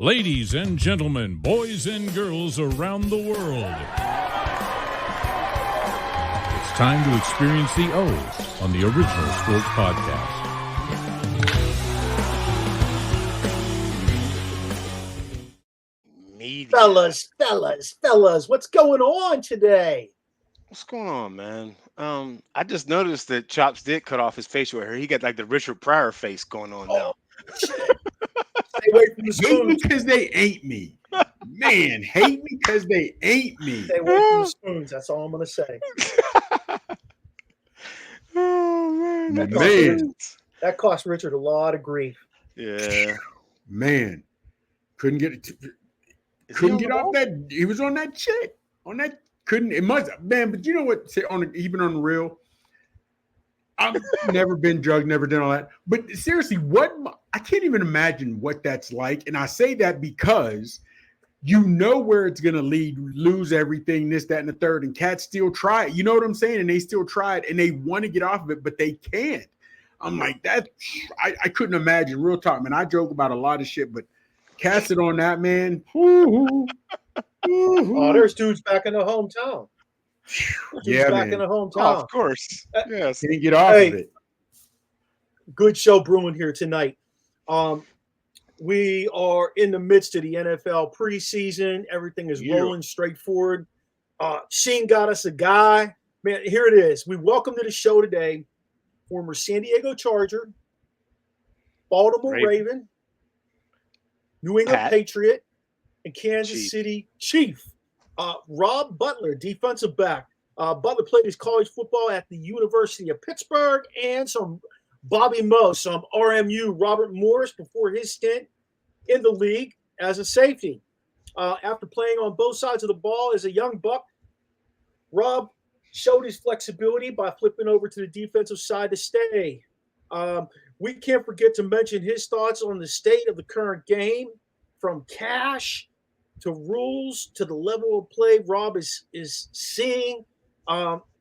Ladies and gentlemen, boys and girls around the world, it's time to experience the O's on the Original Sports Podcast. Fellas, what's going on today? What's going on, man? I just noticed that Chops did cut off his facial hair. He got like the Richard Pryor face going on now. Shit. Stay away from the Hate me spoons. because they ain't me. Man, hate me because they ain't me. Stay away from the spoons. That's all I'm gonna say. Oh man, That cost Richard a lot of grief. yeah. Man, couldn't get it. Couldn't get off that. He was on that chick. On that, couldn't. It must, man. But you know what? Even on the real, I've never been drugged, never done all that. But seriously, I can't even imagine what that's like. And I say that because you know where it's going to lead, lose everything, this, that, and the third. And cats still try it. You know what I'm saying? And they still try it and they want to get off of it, but they can't. I'm like, that. I couldn't imagine. Real talk, man. I joke about a lot of shit, but cast it on that, man. Oh, there's dudes back in the hometown. Back in the hometown. Oh, of course. Yes. Can't get off of it. Good show brewing here tonight. We are in the midst of the NFL preseason. Everything is rolling straight forward. Sheen got us a guy. Man, here it is. We welcome to the show today former San Diego Charger, Baltimore Raven, New England Patriot, and Kansas City Chief. Robb Butler, defensive back. Butler played his college football at the University of Pittsburgh and some Bobby Moe, some RMU Robert Morris before his stint in the league as a safety. After playing on both sides of the ball as a young buck, Robb showed his flexibility by flipping over to the defensive side to stay. We can't forget to mention his thoughts on the state of the current game, from cash to rules to the level of play Robb is seeing.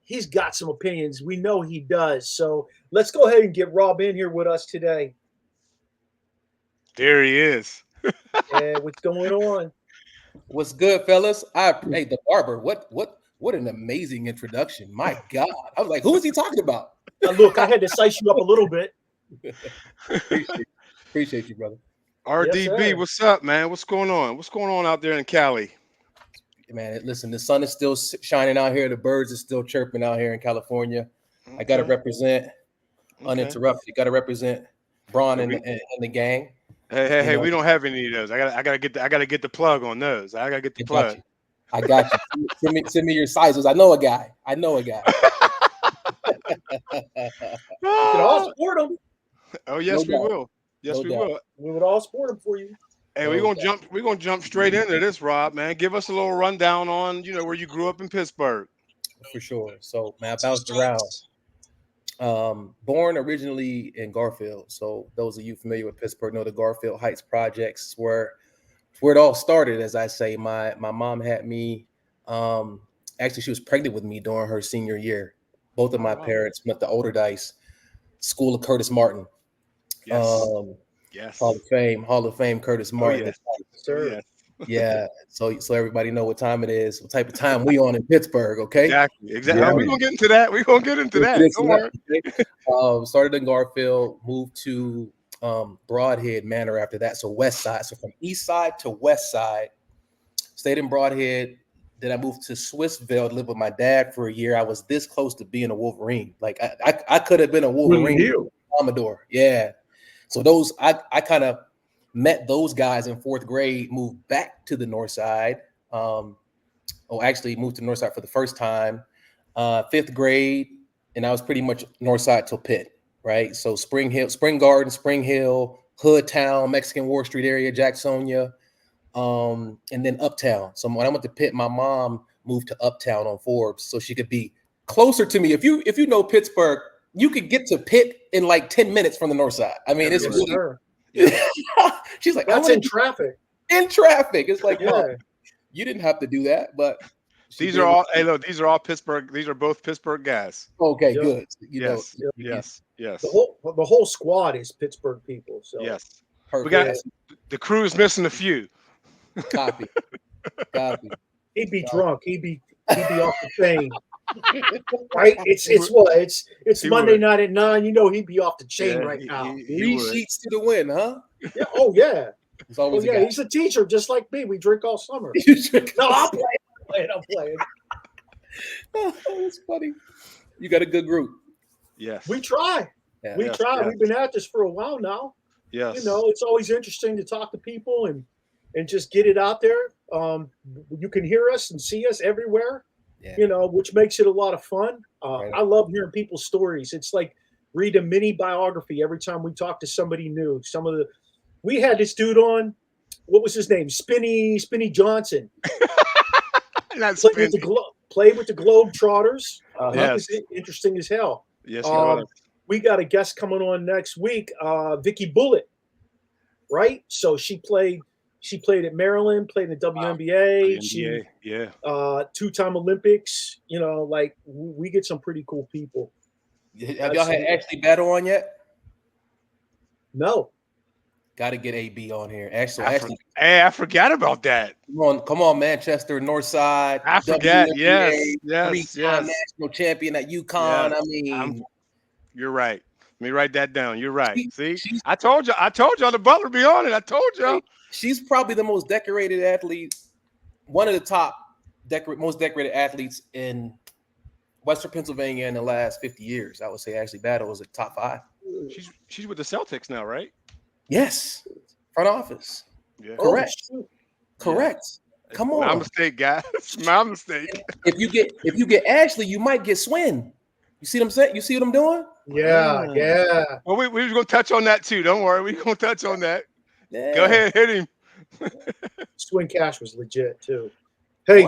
He's got some opinions. We know he does. So let's go ahead and get Robb in here with us today. There he is. Yeah, what's going on? What's good, fellas? Hey, the barber. What an amazing introduction. My God. I was like, who is he talking about? Now, look, I had to size you up a little bit. Appreciate you, brother. RDB, yes, what's up, man? What's going on? What's going on out there in Cali? Man, listen, the sun is still shining out here. The birds are still chirping out here in California. Okay. I got to represent uninterrupted. Got to represent Braun and the gang. Hey, we don't have any of those. I gotta get the plug on those. I gotta get the plug. I got you. Send me your sizes. I know a guy. We can all support them. Oh yes, we will. Yes, we will. We would all support them for you. Hey, we're gonna jump straight into this, Robb, man. Give us a little rundown on where you grew up in Pittsburgh. For sure. So, man, I bounced around. Born originally in Garfield. So those of you familiar with Pittsburgh know the Garfield Heights projects where it all started, as I say. My mom had me. Actually, she was pregnant with me during her senior year. Both of my parents went to Olderdice School of Curtis Martin. Yes. Yes. Hall of Fame, Curtis Martin. Oh, yes. Sir. Yes. Yeah. So everybody know what time it is, what type of time we on in Pittsburgh, okay? Exactly. Yeah. We're gonna get into that. Don't worry. Started in Garfield, moved to Broadhead Manor after that. So west side. So from east side to west side. Stayed in Broadhead. Then I moved to Swissville to live with my dad for a year. I was this close to being a Wolverine. Like I could have been a Wolverine. Commodore. Yeah. So those I kind of met those guys in fourth grade, moved back to the north side. Actually moved to the north side for the first time, fifth grade, and I was pretty much north side till Pitt, right? So Spring Garden, Spring Hill, Hood Town, Mexican War Street area, Jacksonia, and then Uptown. So when I went to Pitt, my mom moved to Uptown on Forbes so she could be closer to me. If you know Pittsburgh, you could get to Pitt in like 10 minutes from the north side. I mean, it's really. She's like, that's in traffic. In traffic, it's like, Mom, you didn't have to do that, but these are all. Hey, look, these are all Pittsburgh. These are both Pittsburgh guys. Okay, good. Yes. The whole squad is Pittsburgh people. So yes. Perfect. The crew is missing a few. Copy. He'd be drunk. He'd be off the chain. Right? It's Monday night at 9. You know he'd be off the chain right now. Three sheets to the win, huh? Yeah. Oh yeah. It's always He's a teacher just like me. We drink all summer. No, I'm playing. Oh, it's funny. You got a good group. Yes. We try. Yeah. We try. We've been at this for a while now. Yes. You know, it's always interesting to talk to people and just get it out there. You can hear us and see us everywhere. Yeah. You know, which makes it a lot of fun. Right. I love hearing people's stories. It's like read a mini biography every time we talk to somebody new. We had this dude on. What was his name? Spinny Johnson. Played with the Globetrotters. That was interesting as hell. Yes, we got a guest coming on next week, Vicky Bullitt, right? So she played at Maryland, played in the WNBA. She two-time Olympics. You know, like we get some pretty cool people. Have y'all had Ashley Battle on yet? No. Got to get AB on here. Ashley. Hey, I forgot about that. Come on, Manchester, Northside. I forgot. Yes. Three-time national champion at UConn. Yes. I mean, you're right. Let me write that down. You're right. See, I told y'all the Butler be on it. I told y'all. She's probably the most decorated athlete, one of the top most decorated athletes in Western Pennsylvania in the last 50 years. I would say Ashley Battle is a top 5. She's with the Celtics now, right? Yes, front office. Yeah. Correct. Come on. My mistake, guys. My mistake. If you get Ashley, you might get Swin. You see what I'm saying? You see what I'm doing? Yeah. Well, we were gonna touch on that too. Don't worry, we're gonna touch on that. Yeah. Go ahead, hit him. Swin Cash was legit too. Hey,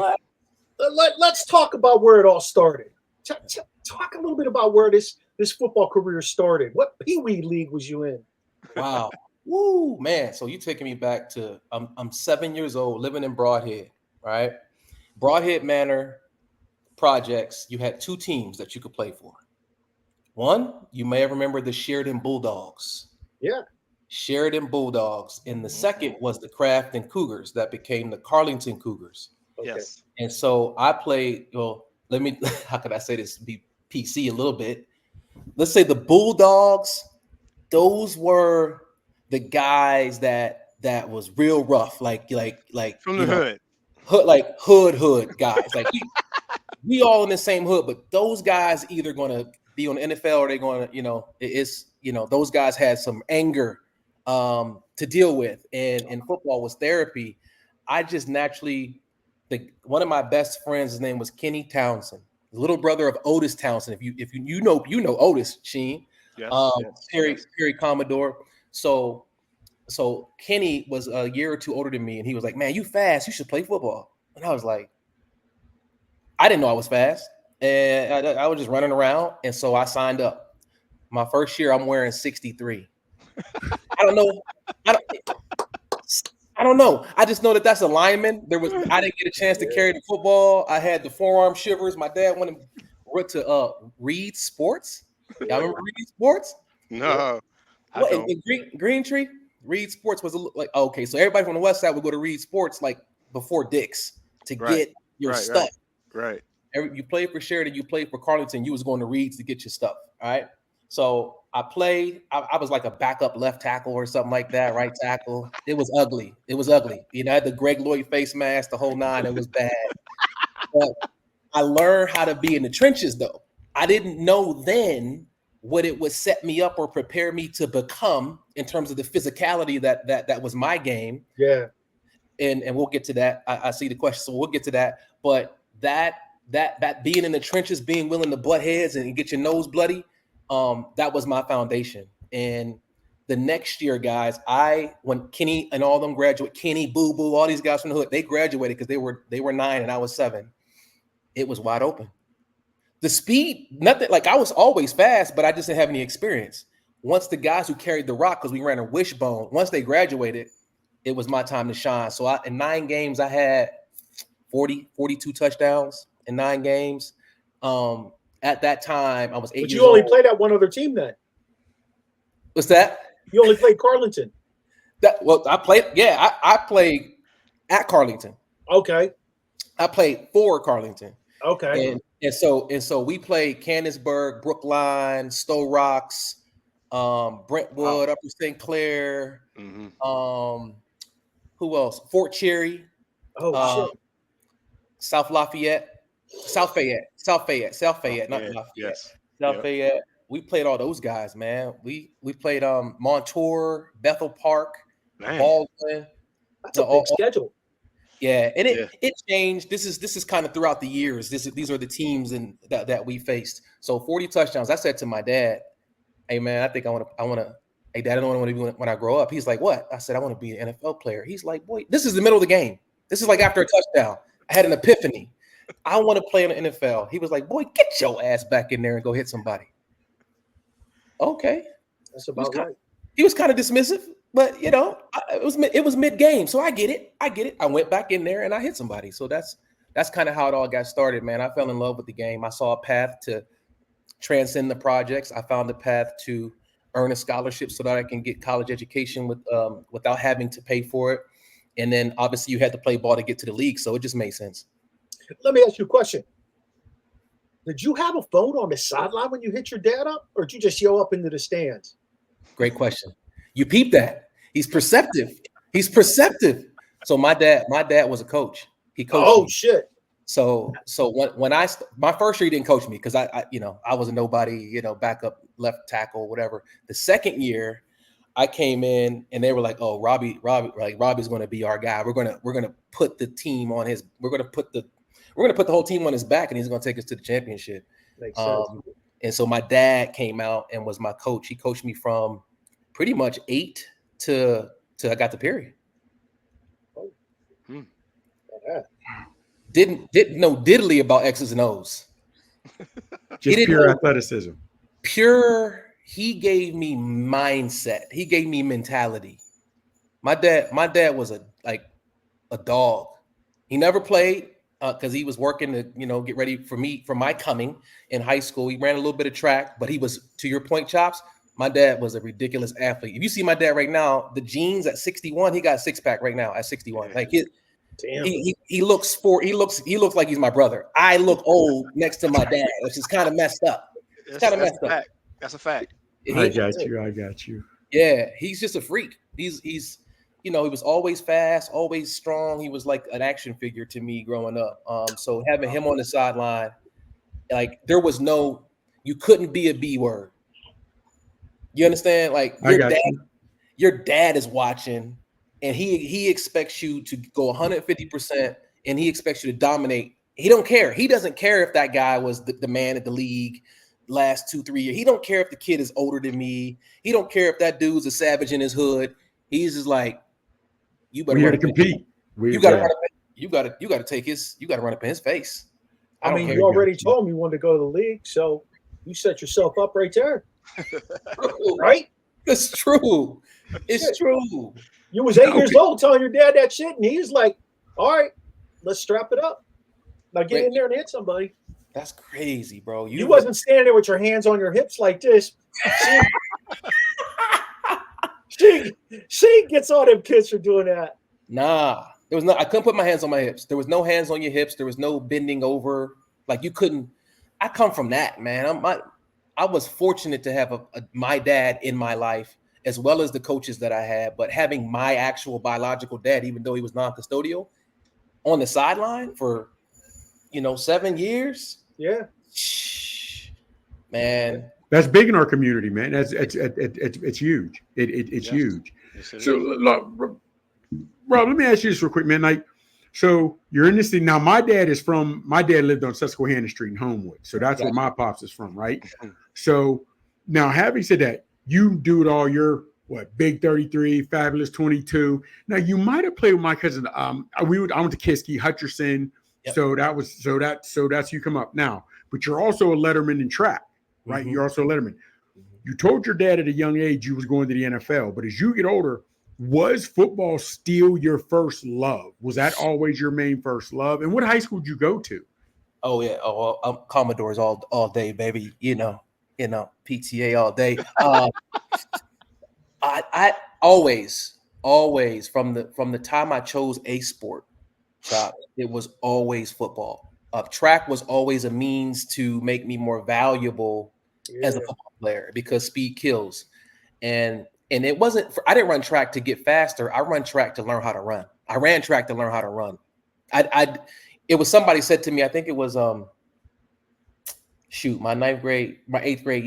let's talk about where it all started. Talk a little bit about where this football career started. What Pee Wee league was you in? Wow. Woo, man. So you taking me back to I'm 7 years old, living in Broadhead, right? Broadhead Manor projects. You had 2 teams that you could play for. One, you may have remembered the Sheridan Bulldogs. Yeah. Sheridan Bulldogs. And the second was the Crafton Cougars that became the Carlington Cougars. Okay. Yes. And so I played, how could I say this? Be PC a little bit. Let's say the Bulldogs, those were the guys that was real rough, like From the hood. Hood guys. Like we all in the same hood, but those guys either gonna be on the NFL or they're gonna, those guys had some anger to deal with, and football was therapy. I just naturally one of my best friends, his name was Kenny Townsend, the little brother of Otis Townsend. If you know Otis, Sheen. Yes, Perry Commodore. So Kenny was a year or 2 older than me, and he was like, "Man, you fast. You should play football." And I was like, I didn't know I was fast, and I was just running around. And so I signed up. My first year, I'm wearing 63. I don't know. I don't know. I just know that's a lineman. I didn't get a chance to carry the football. I had the forearm shivers. My dad went to Reed Sports. Y'all remember Reed Sports? No. Green Tree? Reed Sports was okay. So everybody from the West Side would go to Reed Sports like before Dick's to get your stuff. Right. You played for Sheridan, you played for Carlington, you was going to Reed's to get your stuff. All right. So I played. I was like a backup left tackle or something like that, right tackle. It was ugly. You know, I had the Greg Lloyd face mask, the whole 9. It was bad. But I learned how to be in the trenches, though. I didn't know then what it would set me up or prepare me to become in terms of the physicality that was my game. Yeah. And we'll get to that. I see the question, so we'll get to that. But that being in the trenches, being willing to butt heads and get your nose bloody, that was my foundation. And the next year, guys, when Kenny and all them graduate, Kenny, Boo Boo, all these guys from the hood, they graduated because they were 9 and I was 7. It was wide open. The speed, nothing, like I was always fast, but I just didn't have any experience. Once the guys who carried the rock, because we ran a wishbone, once they graduated, it was my time to shine. So in 9 games, I had 42 touchdowns in 9 games. At that time, I was 8 years old. But you only played at one other team then. What's that? You only played Carlington. I played. Yeah, I played at Carlington. Okay. I played for Carlington. Okay. And so we played Canonsburg, Brookline, Stowe Rocks, Brentwood, Upper St. Clair. Who else? Fort Cherry. Oh shit. South Fayette, not Lafayette. Yes. South Fayette. We played all those guys, man. We played Montour, Bethel Park, Baldwin. That's a big schedule. Yeah, and it changed. This is kind of throughout the years. These are the teams that we faced. So 40 touchdowns. I said to my dad, "Hey man, I think I want to. Hey dad, I don't want to be when I grow up." He's like, "What?" I said, "I want to be an NFL player." He's like, "Boy, this is the middle of the game. This is like after a touchdown. I had an epiphany. I want to play in the NFL." He was like, "Boy, get your ass back in there and go hit somebody." Okay, that's about right. He was kind of dismissive, but you know, it was mid game, so I get it. I went back in there and I hit somebody. So that's kind of how it all got started, man. I fell in love with the game. I saw a path to transcend the projects. I found a path to earn a scholarship so that I can get college education without having to pay for it. And then obviously you had to play ball to get to the league, so it just made sense. Let me ask you a question. Did you have a phone on the sideline when you hit your dad up, or did you just yell up into the stands? Great question. You peeped that. He's perceptive. So my dad was a coach. He coached me. Shit. So when my first year he didn't coach me because I was a nobody, backup left tackle, whatever. The second year I came in and they were like, "Oh, Robbie's going to be our guy. We're gonna put the team on his. We're gonna put the whole team on his back, and he's gonna take us to the championship." Makes sense. And so my dad came out and was my coach. He coached me from pretty much 8 to I got the period. Oh. Didn't know diddly about X's and O's. Just pure athleticism. He gave me mindset. He gave me mentality. My dad was a dog. He never played because he was working to, get ready for my coming in high school. He ran a little bit of track, but he was, to your point, Chops, my dad was a ridiculous athlete. If you see my dad right now, the jeans at 61, he got a six-pack right now at 61. Like he looks like he's my brother. I look old next to my dad, which is kind of messed up. That's a fact. I got you. Yeah, he's just a freak. He was always fast, always strong. He was like an action figure to me growing up. So having him on the sideline, like you couldn't be a B word. You understand? Like your dad is watching, and he expects you to go 150%, and he expects you to dominate. He don't care. He doesn't care if that guy was the man at the league last 2-3 years. He don't care if the kid is older than me. He don't care if that dude's a savage in his hood. He's just like, you better compete. You got to take his. You got to run up in his face. I mean, you already told me you wanted to go to the league, so you set yourself up right there. Right? It's true. It's true. You was 8 years old telling your dad that shit, and he's like, "All right, let's strap it up. Now get in there and hit somebody." That's crazy, bro. You wasn't standing there with your hands on your hips like this. She gets all them kids for doing that. Nah, I couldn't put my hands on my hips. There was no hands on your hips. There was no bending over. Like you couldn't. I come from that, man. I was fortunate to have my dad in my life, as well as the coaches that I had. But having my actual biological dad, even though he was non-custodial, on the sideline for 7 years. Yeah, man. That's big in our community, man. It's huge. It's huge. Yes, so, look, Rob, let me ask you this real quick, man. Like, so you're in this thing now. My dad lived on Susquehanna Street in Homewood, so that's where my pops is from, right? So now, having said that, you do it all. You're Big 33, Fabulous 22. Now you might have played with my cousin. I went to Kiski, Hutcherson. Yep. So that's you come up now. But you're also a letterman in track. Right, You're also a letterman. You told your dad at a young age you was going to the NFL, but as you get older, was football still your first love? Was that always your main first love? And what high school did you go to? Oh yeah, Commodores all day, baby. PTA all day. I always always from the time I chose a sport, it was always football. Track was always a means to make me more valuable as a football player because speed kills. And it wasn't I didn't run track to get faster. I run track to learn how to run. I ran track to learn how to run. It was somebody said to me, I think it was my 8th grade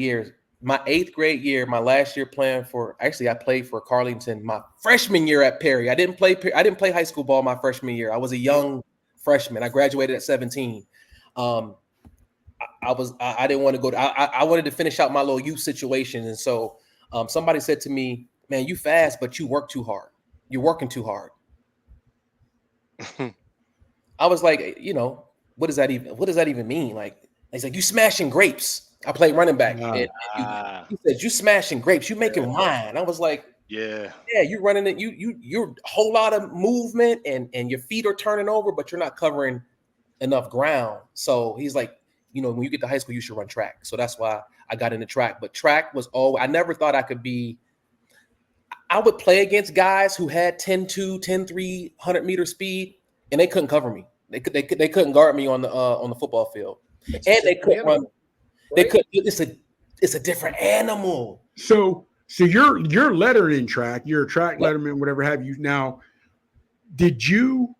year, my last year playing for, actually I played for Carlington my freshman year at Perry. I didn't play high school ball my freshman year. I was a young freshman. I graduated at 17. I didn't want to go I wanted to finish out my little youth situation. And so somebody said to me, man, you fast, but you work too hard. You're working too hard. I was like, what does that even mean? Like, he's like, you smashing grapes. I played running back. And he said, you smashing grapes. You making wine. I was like, yeah, you're running it. You're a whole lot of movement and your feet are turning over, but you're not covering enough ground. So he's like, when you get to high school, you should run track. So that's why I got into track. But track was I never thought I could be. I would play against guys who had 10-2, 10-3, 100-meter speed, and they couldn't cover me. They couldn't guard me on the football field, and they couldn't run. They could. It's a different animal. So you're lettered in track. You're a track letterman, whatever have you. Now, did you?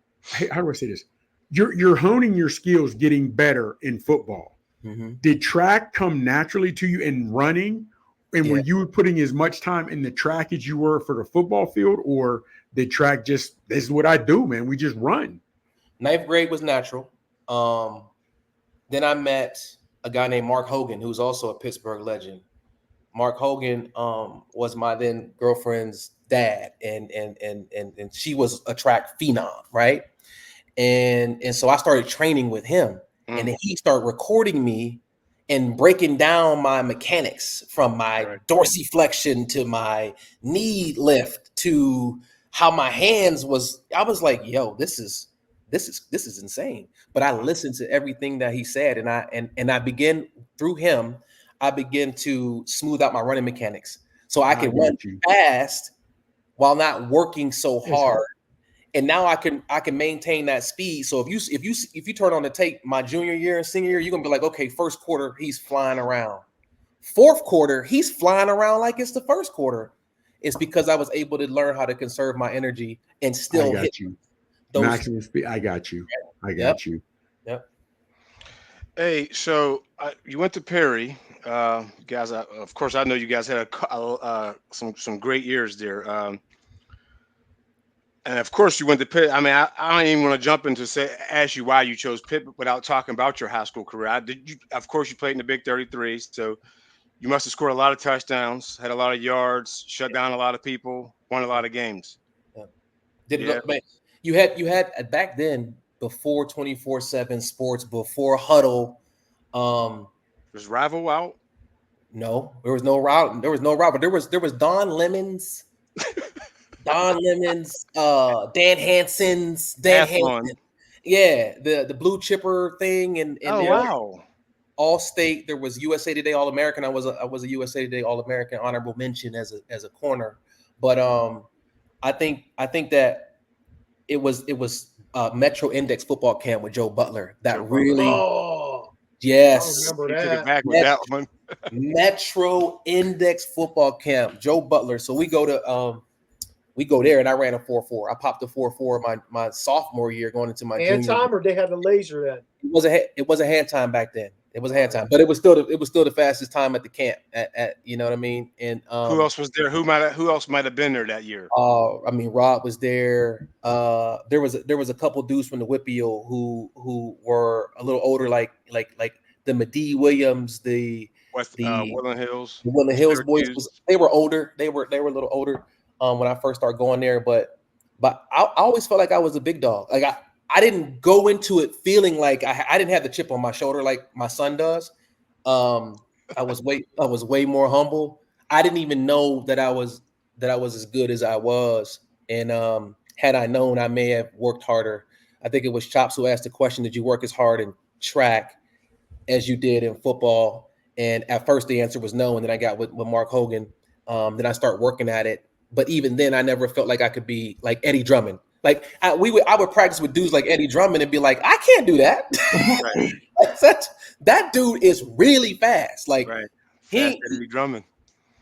How do I say this? You're honing your skills, getting better in football. Mm-hmm. Did track come naturally to you in running? And were you putting as much time in the track as you were for the football field, or did track just, this is what I do, man, we just run? 9th grade was natural. Then I met a guy named Mark Hogan, who's also a Pittsburgh legend. Mark Hogan was my then girlfriend's dad, and she was a track phenom, right? And so I started training with him, and then he started recording me and breaking down my mechanics from my dorsiflexion to my knee lift to how my hands was. I was like, yo, this is insane. But I listened to everything that he said, and I began through him. I began to smooth out my running mechanics so I can run fast while not working so hard. And now I can maintain that speed. So if you turn on the tape my junior year and senior year, you're gonna be like, okay, first quarter he's flying around, fourth quarter he's flying around like it's the first quarter. It's because I was able to learn how to conserve my energy and still hit you. Maximum speed. I got you. You. Yep. Hey, so you went to Perry, guys. Of course, I know you guys had some great years there. And of course, you went to Pitt. I mean, I don't even want to jump into ask you why you chose Pitt without talking about your high school career. Of course, you played in the Big 33, so you must have scored a lot of touchdowns, had a lot of yards, shut down a lot of people, won a lot of games. Man, you had back then, before 24/7 sports, before Huddle. Was Rival out? No, there was no route. There was no route, but there was Don Lemons. Dan Hansen's, yeah, the blue chipper thing, and wow, All State. There was USA Today All American. I was a USA Today All American honorable mention as a corner, but I think that it was Metro Index football camp with Joe Butler that yes, I remember that. Took it back with that one. Metro Index football camp, Joe Butler. So we go there, and I ran a 4.4. I popped a 4.4 my sophomore year going into my hand junior. Time, or they had the laser then? It was a hand time back then. It was a hand time, but it was still the fastest time at the camp. At you know what I mean? And who else was there? Who else might have been there that year? I mean, Robb was there. There was a couple dudes from the Whippeal who were a little older, like the Medee Williams, the Woodland Hills. The Woodland Hills boys. They were older. They were a little older when I first started going there, but I always felt like I was a big dog. Like I didn't go into it feeling like I didn't have the chip on my shoulder like my son does. I was way more humble. I didn't even know that I was as good as I was. And had I known, I may have worked harder. I think it was Chops who asked the question, did you work as hard in track as you did in football? And at first the answer was no. And then I got with Mark Hogan. Then I started working at it. But even then, I never felt like I could be like Eddie Drummond. Like I would practice with dudes like Eddie Drummond and be like, I can't do that. Right. that dude is really fast. Like Right. he Fast Eddie Drummond.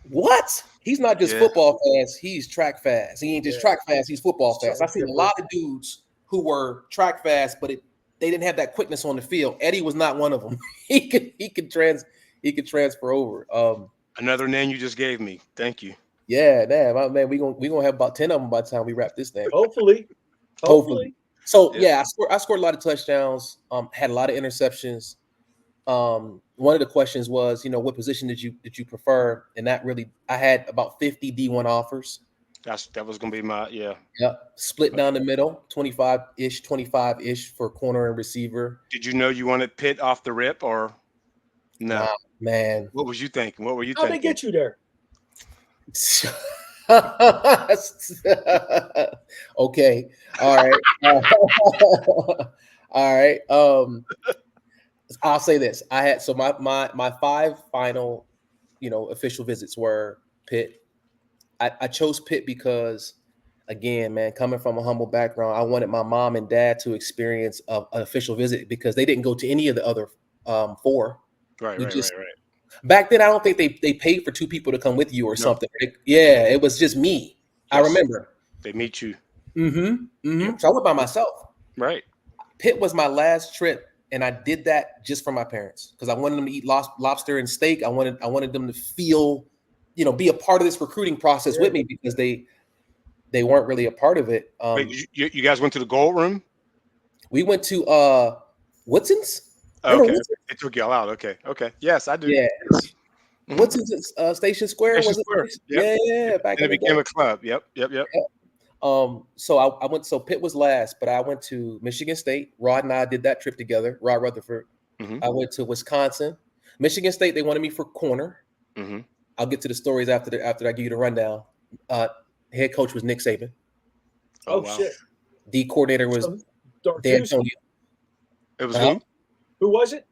what? He's not just football fast. He's track fast. He ain't just track fast. He's football fast. I've seen a lot of dudes who were track fast, but they didn't have that quickness on the field. Eddie was not one of them. He could transfer over. Another name you just gave me. Thank you. Yeah, damn, man. We gonna have about 10 of them by the time we wrap this thing. Hopefully. So I scored a lot of touchdowns. Had a lot of interceptions. One of the questions was, what position did you prefer? And that really, I had about 50 D1 offers. That was gonna be my split down the middle, 25-ish for corner and receiver. Did you know you wanted Pitt off the rip or no? Nah, man. What was you thinking? What were you How'd thinking? they get you there? Okay. All right. All right. I'll say this. I had my 5 final, official visits were Pitt. I chose Pitt because, again, man, coming from a humble background, I wanted my mom and dad to experience an official visit because they didn't go to any of the other 4. Right. Back then, I don't think they paid for 2 people to come with you or something. It was just me. Yes. I remember. They meet you. Mm-hmm. So I went by myself. Right. Pitt was my last trip, and I did that just for my parents because I wanted them to eat lobster and steak. I wanted them to feel, be a part of this recruiting process with me because they weren't really a part of it. Wait, you guys went to the Gold Room? We went to Woodson's. Okay, it took y'all out. Okay. Yes, I do. Yeah. Woodson's Station Square. Station Square. Yep. Yeah. Back and it became a club. Yep. So I went. So Pitt was last, but I went to Michigan State. Rod and I did that trip together. Rod Rutherford. Mm-hmm. I went to Wisconsin. Michigan State. They wanted me for corner. Mm-hmm. I'll get to the stories after I give you the rundown. Head coach was Nick Saban. Oh wow. Shit. D coordinator was D'Antonio. It was who? Who was it?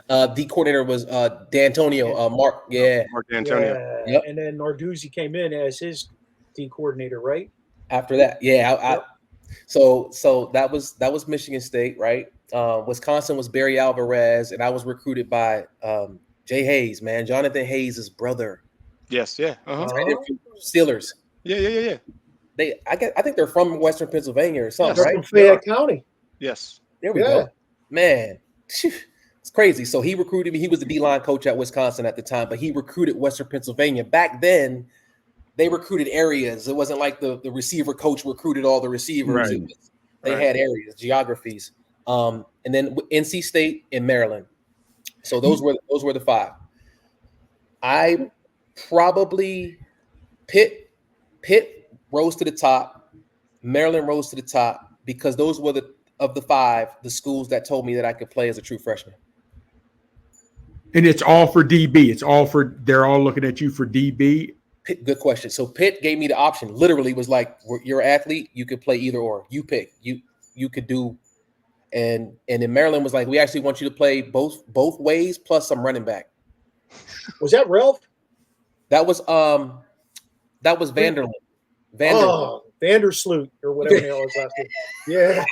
The coordinator was D'Antonio. Mark. Yeah. Mark D'Antonio. Yeah. Yep. And then Narduzzi came in as his D coordinator, right? After that, So that was Michigan State, right? Wisconsin was Barry Alvarez, and I was recruited by Jay Hayes, man, Jonathan Hayes' brother. Yes, yeah. Steelers. Yeah. I think they're from Western Pennsylvania or something, right? From Fayette County. Yes. There we go. Man, it's crazy. So he recruited me. He was the D-line coach at Wisconsin at the time, but he recruited Western Pennsylvania. Back then, they recruited areas. It wasn't like the receiver coach recruited all the receivers. Right. They had areas, geographies. And then NC State and Maryland. So those were the 5. I probably Pitt rose to the top. Maryland rose to the top because those were of the 5 the schools that told me that I could play as a true freshman. And it's all for DB. They're all looking at you for DB. Pitt, good question. So Pitt gave me the option. Literally was like, you're an athlete. You could play either or. You pick. You could do. And then Maryland was like, we actually want you to play both ways plus some running back. Was that Ralph? That was Vanderlyn. Oh, Vandersloot or whatever the hell his last name. Yeah.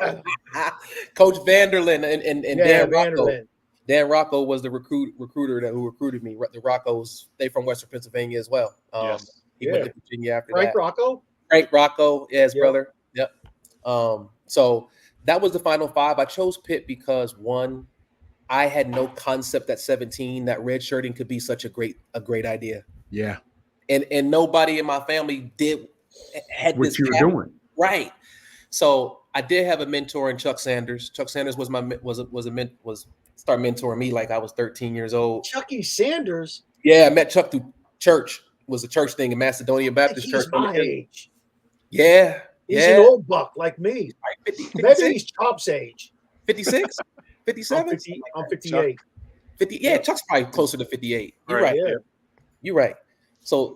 Coach Vanderlyn and Dan Rocco. Vanderlyn. Dan Rocco was the recruiter who recruited me. The Roccos, they from Western Pennsylvania as well. Yes. He went to Virginia after Frank that. Rocco? Frank Rocco, yeah, his brother. Yep. So that was the final 5. I chose Pitt because 1, I had no concept at 17 that redshirting could be such a great idea. Yeah. And nobody in my family had what this you were doing. Right. So I did have a mentor in Chuck Sanders. Chuck Sanders was started mentoring me like I was 13 years old. Chucky Sanders? Yeah, I met Chuck through church. It was a church thing in Macedonia Baptist Church. My age. Yeah. He's an old buck like me. Right, 50, maybe he's Chop's age. 56? 57? I'm 58. 50. Yeah, Chuck's probably closer to 58. You're right. Yeah. You're right. So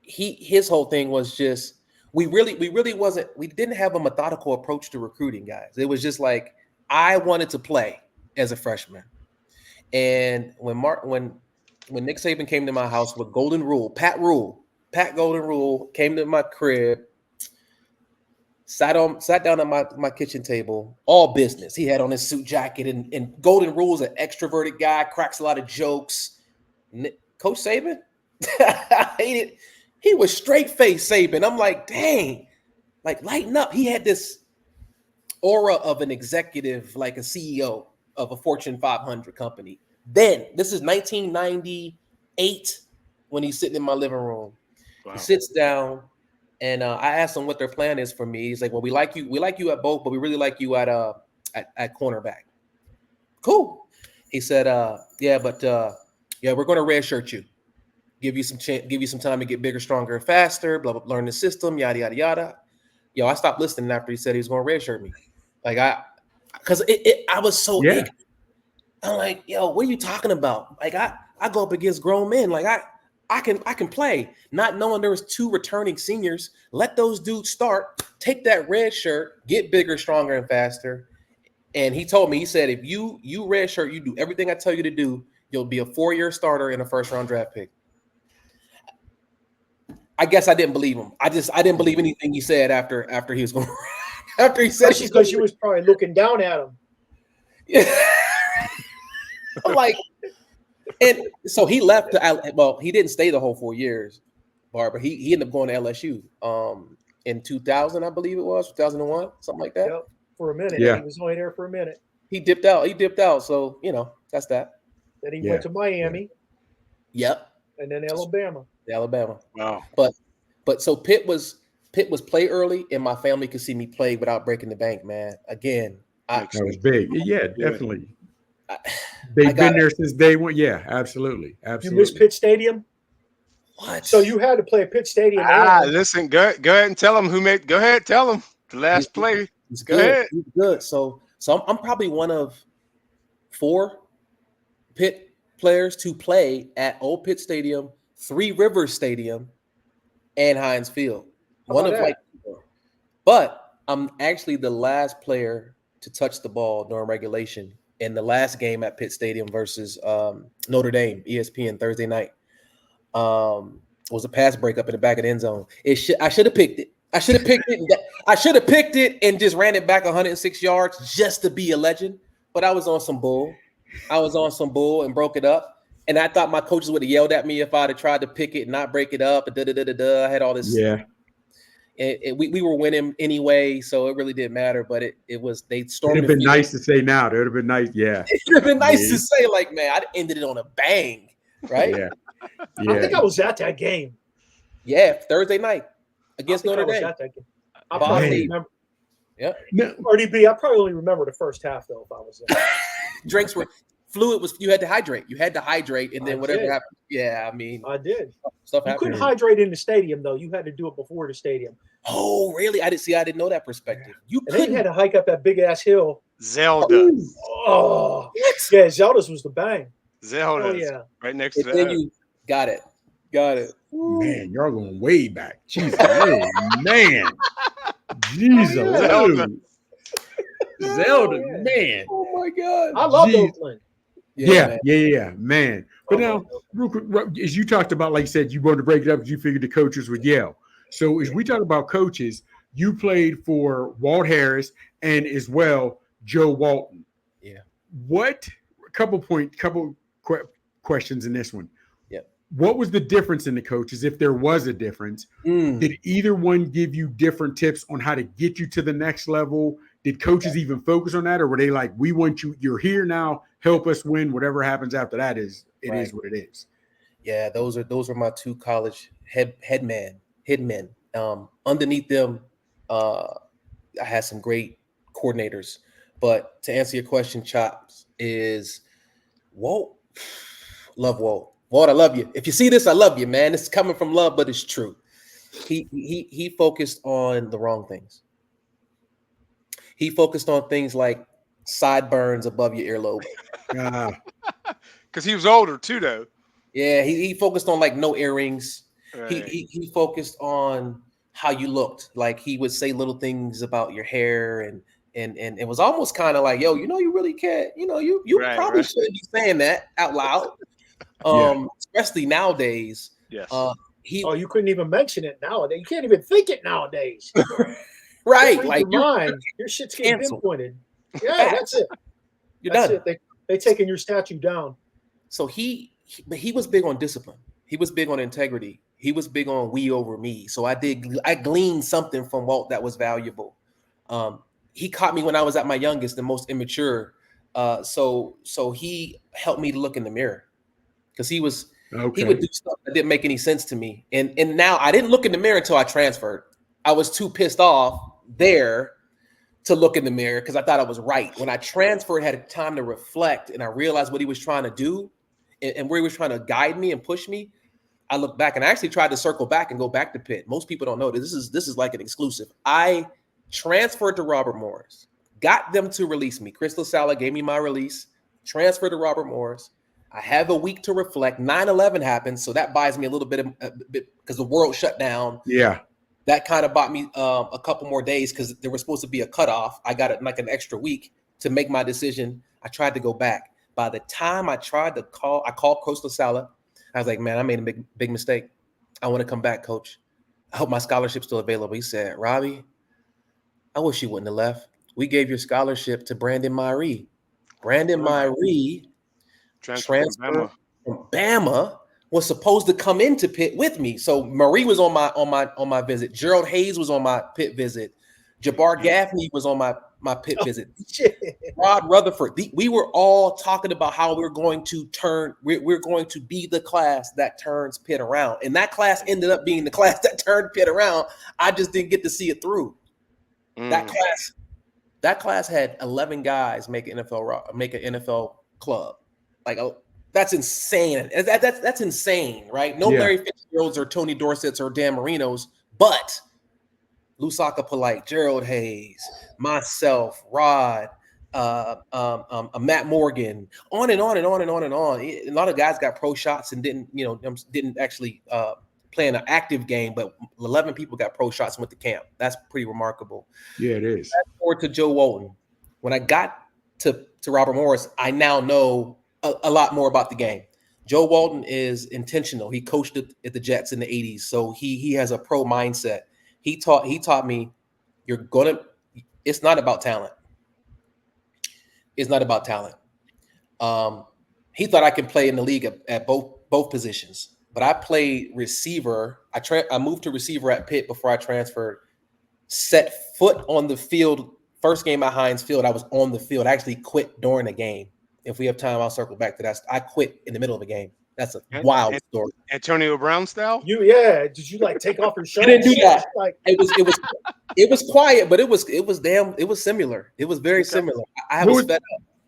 his whole thing was just we didn't have a methodical approach to recruiting, guys. It was just like I wanted to play as a freshman. And when Nick Saban came to my house with Golden Rule, Pat Rule, Pat Golden Rule came to my crib, sat down at my kitchen table, all business. He had on his suit jacket, and Golden Rule's an extroverted guy, cracks a lot of jokes. Coach Saban, he was straight face Saban. I'm like, dang, like lighten up. He had this aura of an executive, like a CEO of a Fortune 500 company. Then this is 1998 when he's sitting in my living room. Wow. He sits down, and I asked him what their plan is for me. He's like, "Well, we like you at both, but we really like you at cornerback." Cool. He said, "Yeah, but we're going to redshirt you, give you some time to get bigger, stronger, and faster. Blah blah. Learn the system. Yada yada yada." Yo, I stopped listening after he said he was going to redshirt me. Like because I was so ignorant. I'm like, yo, what are you talking about? Like I go up against grown men. Like I can play, not knowing there was 2 returning seniors. Let those dudes start, take that red shirt, get bigger, stronger, and faster. And he told me, he said, if you red shirt, you do everything I tell you to do, you'll be a 4-year starter and a first-round draft pick. I guess I didn't believe him. I didn't believe anything he said after he was going. After he said, because you was probably looking down at him. Yeah. I'm like, and so he left. He didn't stay the whole 4 years, Barber. He ended up going to LSU in 2000, I believe it was 2001, something like that. Yep, for a minute. Yeah, he was only there for a minute. He dipped out. So that's that. Then he went to Miami. Yep. And then Alabama. Wow. But so Pitt was play early, and my family could see me play without breaking the bank. Man, again, that was big. Yeah, definitely. They've been there since day one. Yeah, absolutely. You miss Pitt Stadium? What? So you had to play at Pitt Stadium. Listen, go ahead and tell them who made. Go ahead, tell them the last play. Go ahead. He's good. So I'm probably one of 4 Pitt players to play at Old Pitt Stadium, Three Rivers Stadium, and Heinz Field. But I'm actually the last player to touch the ball during regulation in the last game at Pitt Stadium versus Notre Dame, ESPN Thursday night. Was a pass breakup in the back of the end zone. I should have picked it. I should have picked it and just ran it back 106 yards just to be a legend. But I was on some bull. And broke it up. And I thought my coaches would have yelled at me if I'd have tried to pick it and not break it up. I had all this. Yeah. We were winning anyway, so it really didn't matter. But they stormed. It'd have been nice to say now. It would have been nice. Yeah. It would have been nice to say, like, man, I ended it on a bang, right? Yeah. I think I was at that game. Yeah, Thursday night against Notre Dame. I probably remember. Yeah. RDB, I probably only remember the first half though. If I was there. Drinks were fluid. You had to hydrate. And then whatever happened. Yeah, I mean, I did. Stuff you happened. couldn't hydrate in the stadium though. You had to do it before the stadium. Oh, really? I didn't know that perspective. You couldn't. Had to hike up that big ass hill. Zelda. Oh, yeah. Zelda's was the bang. Zelda. Oh, yeah. Right next to that. Then you got it. Man, y'all going way back. Jesus, man. Jesus, Zelda, man. Oh my God. I love Oakland. Yeah, man. But now, real quick, as you talked about, like you said, you wanted to break it up because you figured the coaches would yell. So as we talk about coaches, you played for Walt Harris and as well Joe Walton. Yeah. Couple questions in this one. Yeah. What was the difference in the coaches, if there was a difference? Did either one give you different tips on how to get you to the next level? Did coaches even focus on that, or were they like, we want you, you're here now, help us win, whatever happens after that is what it is? Yeah, those are my 2 college headmen. Underneath them, I had some great coordinators. But to answer your question, Chops, is Walt. Love Walt. Walt, I love you. If you see this, I love you, man. It's coming from love, but it's true. He focused on the wrong things. He focused on things like sideburns above your earlobe. Because he was older too, though. Yeah, he focused on like no earrings. Right. He focused on how you looked. Like he would say little things about your hair and it was almost kind of like, yo, you really can't, you probably shouldn't be saying that out loud. Especially nowadays. Yes. you couldn't even mention it nowadays. You can't even think it nowadays. Right. Like your mind, your shit's getting canceled. pinpointed. Yeah, that's it. You're That's done. it. They taking your statue down. So he was big on discipline. He was big on integrity. He was big on we over me. So I gleaned something from Walt that was valuable. He caught me when I was at my youngest, the most immature. So he helped me to look in the mirror because he would do stuff that didn't make any sense to me. And now I didn't look in the mirror until I transferred. I was too pissed off there to look in the mirror because I thought I was right. When I transferred, I had time to reflect, and I realized what he was trying to do and where he was trying to guide me and push me. I look back, and I actually tried to circle back and go back to Pitt. Most people don't know this is like an exclusive. I transferred to Robert Morris, got them to release me. Crystal Sala gave me my release, transferred to Robert Morris. I have a week to reflect. 9/11 happened, so that buys me a little bit because the world shut down. Yeah. That kind of bought me a couple more days because there was supposed to be a cutoff. I got it like an extra week to make my decision. I tried to go back. By the time I tried to call, I called Coach LaSala. I was like, man, I made a big mistake. I want to come back, Coach. I hope my scholarship's still available. He said, Robbie, I wish you wouldn't have left. We gave your scholarship to Brandon Myree. Brandon Myree transferred from Bama. Was supposed to come into Pitt with me. So Marie was on my visit. Gerald Hayes was on my Pitt visit. Jabbar Gaffney was on my Pitt visit. Rod Rutherford. We were all talking about how we're going to be the class that turns Pitt around. And that class ended up being the class that turned Pitt around. I just didn't get to see it through. That class had 11 guys make an NFL club. Like, that's insane. That's insane, right? No Larry Fitzgeralds or Tony Dorsetts or Dan Marinos, but Lusaka Polite, Gerald Hayes, myself, Rod, Matt Morgan, on and on and on and on and on. A lot of guys got pro shots and didn't actually play in an active game, but 11 people got pro shots and went to camp. That's pretty remarkable. Yeah, it is. Fast forward to Joe Walton. When I got to Robert Morris, I now know a lot more about the game. Joe Walton is intentional. He coached at the Jets in the 80s, so he has a pro mindset. He taught me it's not about talent. It's not about talent. He thought I could play in the league at both positions, but I played receiver. I moved to receiver at Pitt before I transferred. Set foot on the field. First game at Heinz Field, I was on the field. I actually quit during the game. If we have time, I'll circle back to that. I quit in the middle of a game. That's a wild story. Antonio Brown style? Did you like take off your shirt? I didn't do that. Like It was quiet, but it was similar. It was very similar. I was fed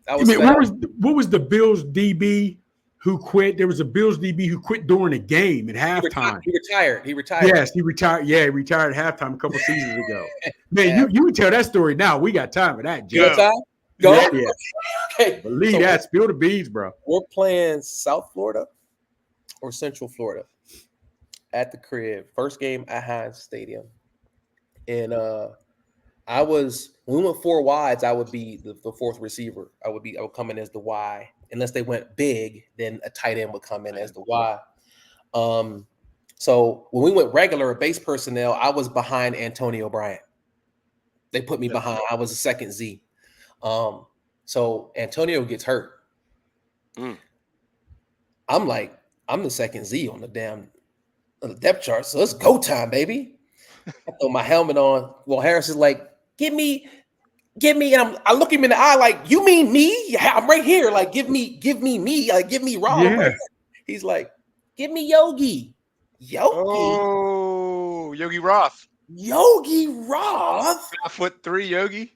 up. What was the Bills DB who quit? There was a Bills DB who quit during the game at halftime. He retired. Yes, he retired. Yeah, he retired at halftime a couple seasons ago. Man, you can tell that story now. We got time for that, Joe. Go. Yeah. Okay. Believe that. Spill the beans, bro. We're playing South Florida or Central Florida at the crib. First game at Heinz Stadium. And when we went 4 wides, I would be the fourth receiver. I would come in as the Y. Unless they went big, then a tight end would come in as the Y. So when we went regular base personnel, I was behind Antonio Bryant. They put me behind. I was a second Z. So Antonio gets hurt. I'm like, I'm the second Z on the damn depth chart. So it's go time, baby. I throw my helmet on. Well, Harris is like, give me. And I look him in the eye like, you mean me? Yeah, I'm right here. Like, give me me. Like, give me Rob. Yeah. Right. He's like, give me Yogi. Oh, Yogi Roth. 5'3" Yogi.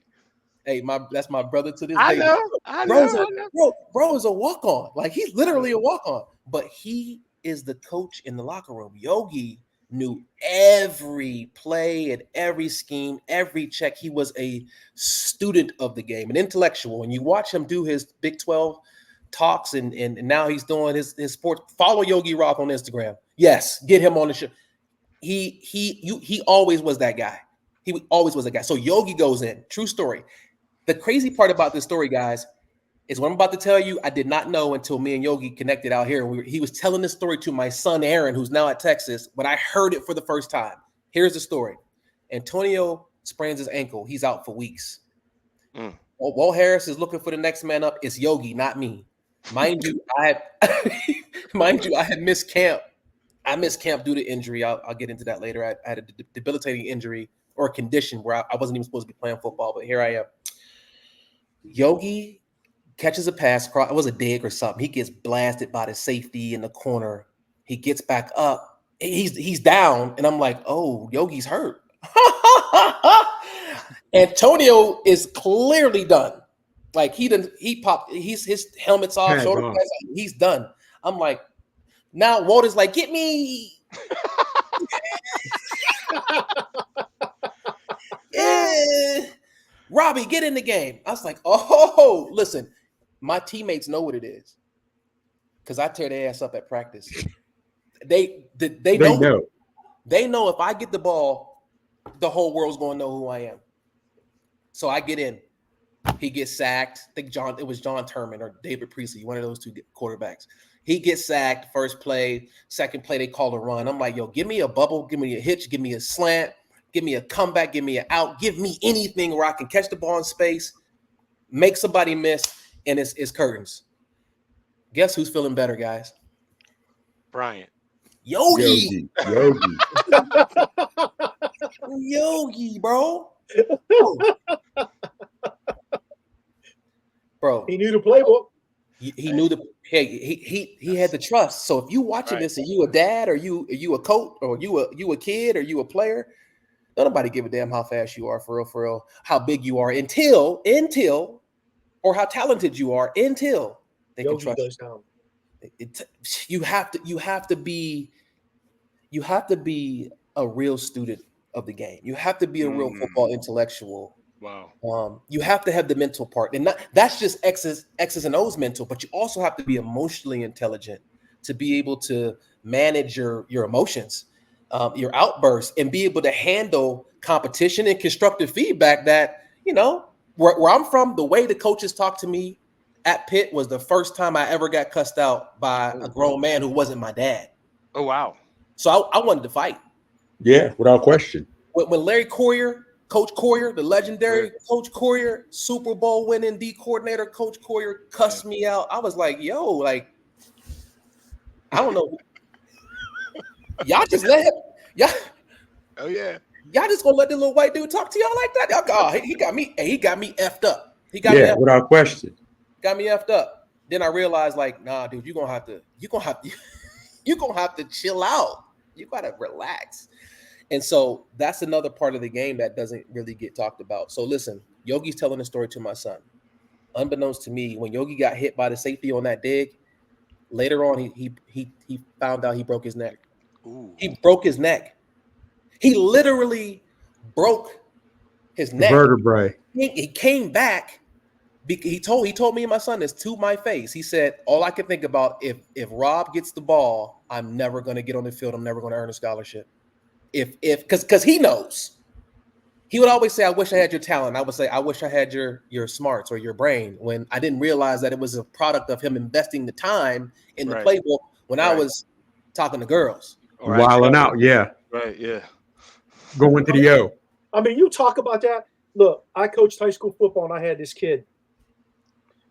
Hey, that's my brother to this day. I know. Bro is a walk-on. Like, he's literally a walk-on. But he is the coach in the locker room. Yogi knew every play and every scheme, every check. He was a student of the game, an intellectual. And you watch him do his Big 12 talks, and now he's doing his sports. Follow Yogi Roth on Instagram. Yes, get him on the show. He always was that guy. He always was that guy. So Yogi goes in. True story. The crazy part about this story, guys, is what I'm about to tell you. I did not know until me and Yogi connected out here. He was telling this story to my son, Aaron, who's now at Texas, but I heard it for the first time. Here's the story. Antonio sprains his ankle. He's out for weeks. Walt Harris is looking for the next man up. It's Yogi, not me. Mind you, I had missed camp. I missed camp due to injury. I'll get into that later. I had a debilitating injury or a condition where I wasn't even supposed to be playing football, but here I am. Yogi catches a pass across. It was a dig or something. He gets blasted by the safety in the corner. He gets back up. He's down, and I'm like, oh, Yogi's hurt. Antonio is clearly done. Like he popped. His helmet's off. Shoulder pads, he's done. I'm like, now Walter's like, get me. Robbie, get in the game. I was like, oh, listen, my teammates know what it is because I tear their ass up at practice. They know. They know if I get the ball, the whole world's going to know who I am. So I get in. He gets sacked. I think it was John Turman or David Priestley, one of those two quarterbacks. He gets sacked first play. Second play, they call a run. I'm like, yo, give me a bubble, give me a hitch, give me a slant, give me a comeback, give me an out, give me anything where I can catch the ball in space, make somebody miss, and it's curtains. Guess who's feeling better, guys? Bryant. Yogi, bro. Bro, he knew the playbook. He knew he had the trust. So if you watching this and you a dad or you a coach or you a kid or you a player, don't nobody give a damn how fast you are for real, how big you are until or how talented you are until they can trust you. You have to be a real student of the game. You have to be a real football intellectual. Wow. You have to have the mental part, and that's just X's and O's mental, but you also have to be emotionally intelligent to be able to manage your emotions, your outbursts, and be able to handle competition and constructive feedback. That where I'm from, the way the coaches talked to me at Pitt was the first time I ever got cussed out by a grown man who wasn't my dad. Oh wow! So I wanted to fight. Yeah, without question. When Larry Coach Coyer, the legendary Coach Coyer, Super Bowl winning D coordinator, Coach Coyer cussed me out. I was like, yo, like, I don't know. Y'all just let him. Oh yeah. Y'all just gonna let the little white dude talk to y'all like that? Oh, he got me effed up. He got me effed without question. Got me effed up. Then I realized, like, nah, dude, you're gonna have to chill out. You gotta relax. And so that's another part of the game that doesn't really get talked about. So listen, Yogi's telling a story to my son. Unbeknownst to me, when Yogi got hit by the safety on that dig, later on he found out he broke his neck. Ooh. He broke his neck. He literally broke his neck. Vertebrae. He came back. He told me and my son this to my face. He said, all I can think about, if Robb gets the ball, I'm never going to get on the field. I'm never going to earn a scholarship. Because he knows. He would always say, I wish I had your talent. I would say, I wish I had your smarts or your brain, when I didn't realize that it was a product of him investing the time in the playbook when I was talking to girls. Wilding out, yeah. Right, yeah. Going to the O. I mean, you talk about that. Look, I coached high school football, and I had this kid.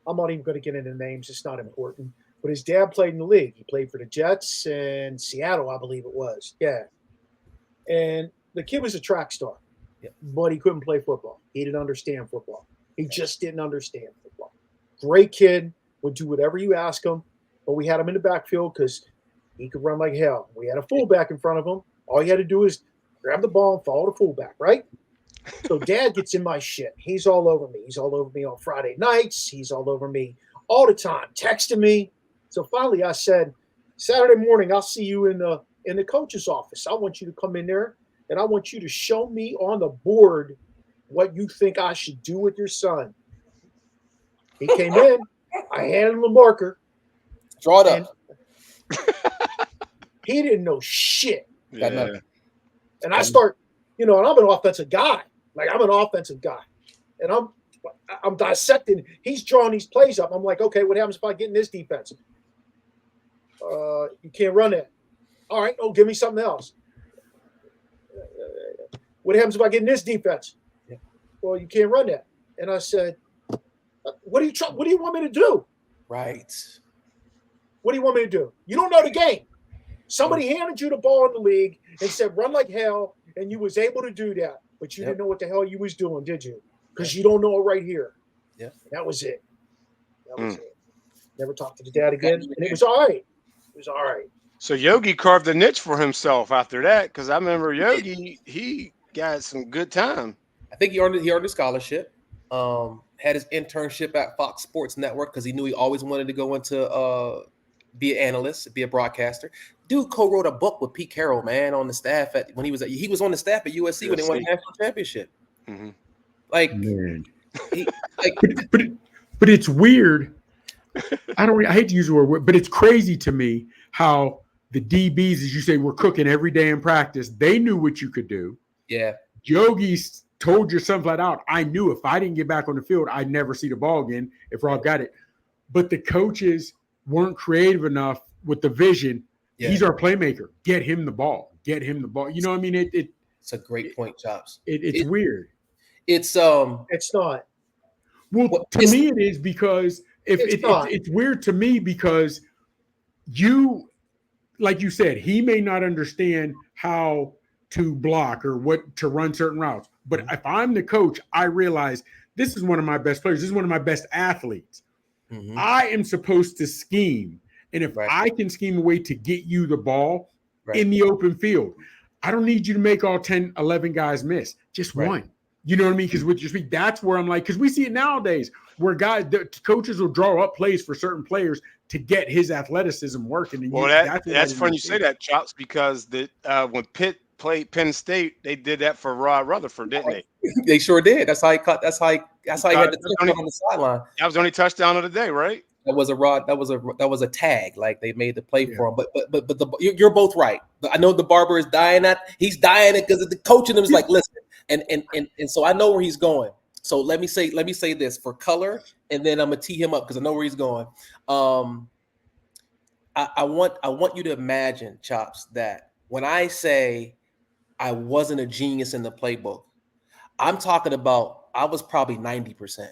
I'm not even going to get into names. It's not important. But his dad played in the league. He played for the Jets and Seattle, I believe it was. Yeah. And the kid was a track star, but he couldn't play football. He didn't understand football. He just didn't understand football. Great kid, would do whatever you ask him, but we had him in the backfield because he could run like hell. We had a fullback in front of him. All he had to do is grab the ball and follow the fullback, right? So dad gets in my shit. He's all over me. He's all over me on Friday nights. He's all over me all the time, texting me. So finally I said, Saturday morning, I'll see you in the coach's office. I want you to come in there, and I want you to show me on the board what you think I should do with your son. He came in. I handed him a marker. Draw it up. He didn't know shit. Yeah. And I start, and I'm an offensive guy. Like, I'm an offensive guy. And I'm dissecting. He's drawing these plays up. I'm like, okay, what happens if I get in this defense? You can't run it. All right. Oh, give me something else. What happens if I get in this defense? Yeah. Well, you can't run that. And I said, what do you want me to do? Right. What do you want me to do? You don't know the game. Somebody handed you the ball in the league and said, run like hell, and you was able to do that. But you didn't know what the hell you was doing, did you? Because you don't know it right here. Yeah. That was it. That was it. Never talked to the dad again. And it was all right. It was all right. So Yogi carved a niche for himself after that, because I remember Yogi, he got some good time. I think he earned a scholarship. Had his internship at Fox Sports Network because he knew he always wanted to go into be an analyst, be a broadcaster. Dude co-wrote a book with Pete Carroll, man, on the staff when he was on the staff at USC when they won the national championship. Mm-hmm. Like, Man. like, but it's weird. I hate to use the word, but it's crazy to me how the DBs, as you say, were cooking every day in practice. They knew what you could do. yeah, Yogi told your son flat out, I knew if I didn't get back on the field, I'd never see the ball again if Rob got it. But the coaches weren't creative enough with the vision. Yeah. He's our playmaker. Get him the ball. Get him the ball. You know what I mean? It's a great point, Chops. It's weird. It's not. Well, to me it is, because it's weird to me because you, like you said, he may not understand how to block or what to run certain routes. But if I'm the coach, I realize this is one of my best players. This is one of my best athletes. Mm-hmm. I am supposed to scheme. And if I can scheme a way to get you the ball in the open field, I don't need you to make all 10, 11 guys miss. Just one. You know what I mean? Because with your speed, that's where I'm like, because we see it nowadays where the coaches will draw up plays for certain players to get his athleticism working. And well, that's funny you say that, Chops, because when Pitt played Penn State, they did that for Rod Rutherford, didn't they? They sure did. That's how he cut. That's how he had the touchdown on the sideline. That was the only touchdown of the day, right? That was a tag. Like they made the play for him. But you're both right. I know the barber is dying he's dying it because the coach in him is like, listen, and so I know where he's going. So let me say this for color, and then I'm gonna tee him up because I know where he's going. I want you to imagine, Chops, that when I say I wasn't a genius in the playbook, I'm talking about I was probably 90%.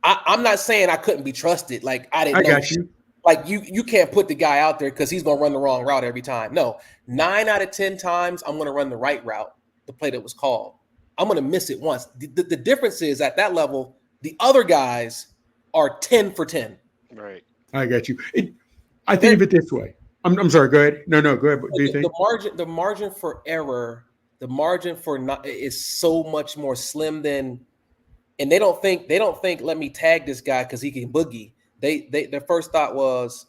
I'm not saying I couldn't be trusted. Like I didn't know. Got you. Like you can't put the guy out there because he's gonna run the wrong route every time. No, 9 out of 10 times I'm gonna run the right route, the play that was called. I'm gonna miss it once. The difference is at that level, the other guys are 10 for 10. Right. I got you. I think of it this way. I'm sorry. Go ahead. No, go ahead. Do you think the margin for error, the margin for not is so much more slim than. And they don't think let me tag this guy because he can boogie. Their first thought was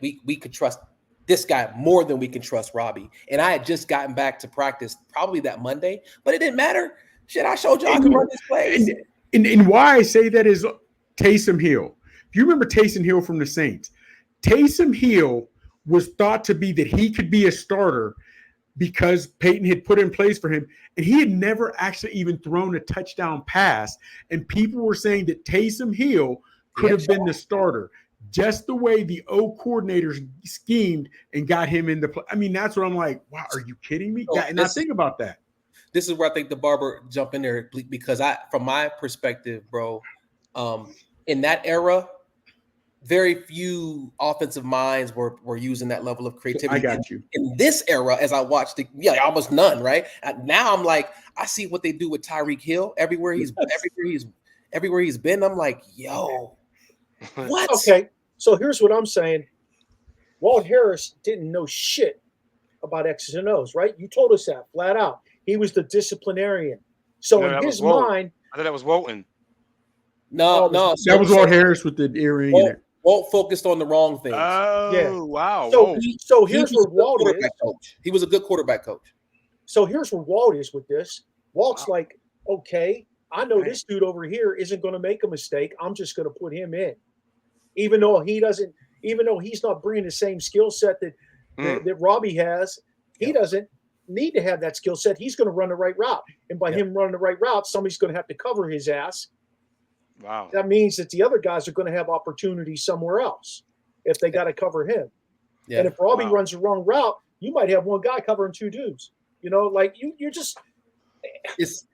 we could trust this guy more than we can trust Robbie. And I had just gotten back to practice probably that Monday, but it didn't matter. Shit, I showed y'all I can run this plays. And why I say that is Taysom Hill. If you remember Taysom Hill from the Saints, Taysom Hill was thought to be that he could be a starter because Peyton had put in place for him, and he had never actually even thrown a touchdown pass. And people were saying that Taysom Hill could have been the starter, just the way the O coordinators schemed and got him in the play. I mean, that's what I'm like, wow, are you kidding me? So and I think about that. This is where I think the barber jump in there because from my perspective, bro, in that era, very few offensive minds were using that level of creativity. I got you. In this era, as I watched it, almost none, right? Now I'm like, I see what they do with Tyreek Hill everywhere he's been. I'm like, yo, what? Okay, so here's what I'm saying. Walt Harris didn't know shit about X's and O's, right? You told us that flat out. He was the disciplinarian. So in his mind, I thought that was Walton. No, that was Walt Harris with the earring. Walt focused on the wrong things. Oh, yeah. Wow. So here's where Walt is. Coach. He was a good quarterback coach. So here's where Walt is with this. Walt's like, okay, I know this dude over here isn't going to make a mistake. I'm just going to put him in. Even though he's not bringing the same skill set that Robbie has, he doesn't. need to have that skill set. He's going to run the right route. And by him running the right route, somebody's going to have to cover his ass. Wow. That means that the other guys are going to have opportunities somewhere else if they got to cover him. Yeah. And if Robbie runs the wrong route, you might have one guy covering two dudes. You know, like you're just it's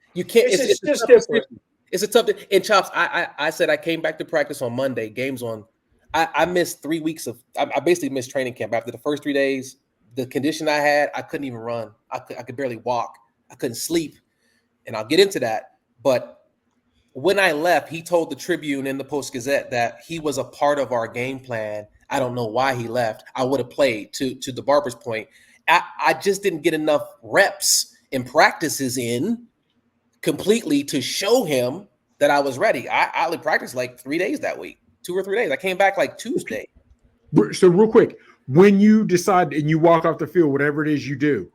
just different. It's a tough and Chops. I said I came back to practice on Monday. Games on. I missed 3 weeks of. I basically missed training camp after the first 3 days. The condition I had, I couldn't even run. I could barely walk. I couldn't sleep, and I'll get into that. But when I left, he told the Tribune and the Post-Gazette that he was a part of our game plan. I don't know why he left. I would have played. To the Barber's point, I just didn't get enough reps and practices in completely to show him that I was ready. I only practiced like 3 days that week, 2 or 3 days. I came back like Tuesday. So real quick, when you decide and you walk off the field, whatever it is you do,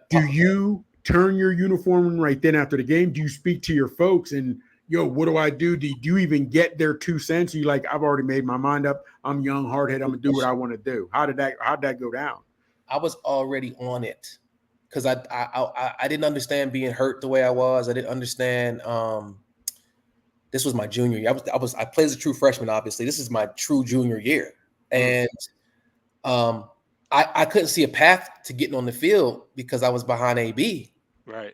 do you turn your uniform in right then after the game? Do you speak to your folks and, yo, what do I do? Do you even get their 2 cents? Are you like, I've already made my mind up. I'm young, hard-headed. I'm going to do what I want to do. How'd that go down? I was already on it because I didn't understand being hurt the way I was. I didn't understand. This was my junior year. I played as a true freshman. Obviously, this is my true junior year, and I couldn't see a path to getting on the field because I was behind AB. Right.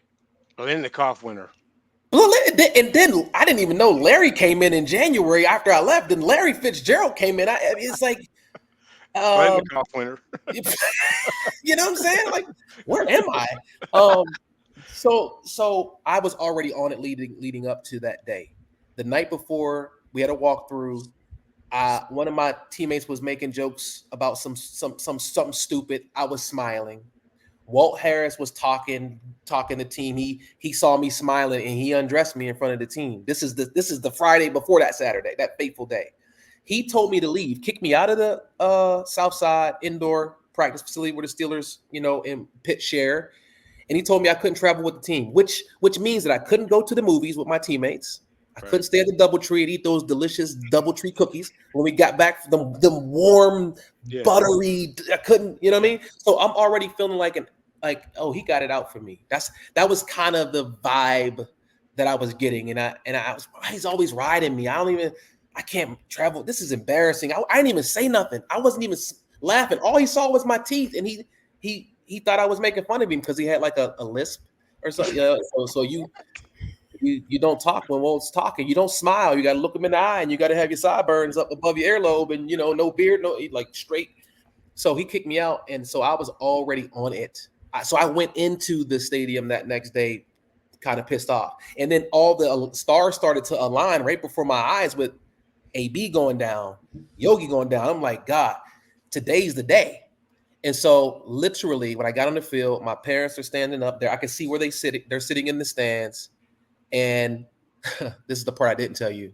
Well, then the cough winner. And then I didn't even know Larry came in January after I left. Then Larry Fitzgerald came in. It's like. The cough winner. You know what I'm saying? Like, where am I? So I was already on it leading up to that day. The night before, we had a walkthrough. One of my teammates was making jokes about something stupid. I was smiling. Walt Harris was talking to team. He saw me smiling and he undressed me in front of the team. This is the Friday before that Saturday, that fateful day. He told me to leave, kick me out of the South Side indoor practice facility where the Steelers, in Pitt share. And he told me I couldn't travel with the team, which means that I couldn't go to the movies with my teammates. I couldn't stay at the DoubleTree and eat those delicious DoubleTree cookies when we got back from them warm, buttery. I couldn't, you know what I mean? So I'm already feeling like oh, he got it out for me. That was kind of the vibe that I was getting, and I was, he's always riding me. I can't travel. This is embarrassing. I didn't even say nothing. I wasn't even laughing. All he saw was my teeth, and he thought I was making fun of him because he had like a lisp or something. So you don't talk when Walt's talking. You don't smile. You got to look him in the eye, and you got to have your sideburns up above your earlobe, and no beard, like straight. So he kicked me out, and so I was already on it. So I went into the stadium that next day kind of pissed off, and then all the stars started to align right before my eyes with AB going down, Yogi going down. I'm like, God, today's the day. And so literally when I got on the field, my parents are standing up there. I can see where they're sitting in the stands. And this is the part I didn't tell you.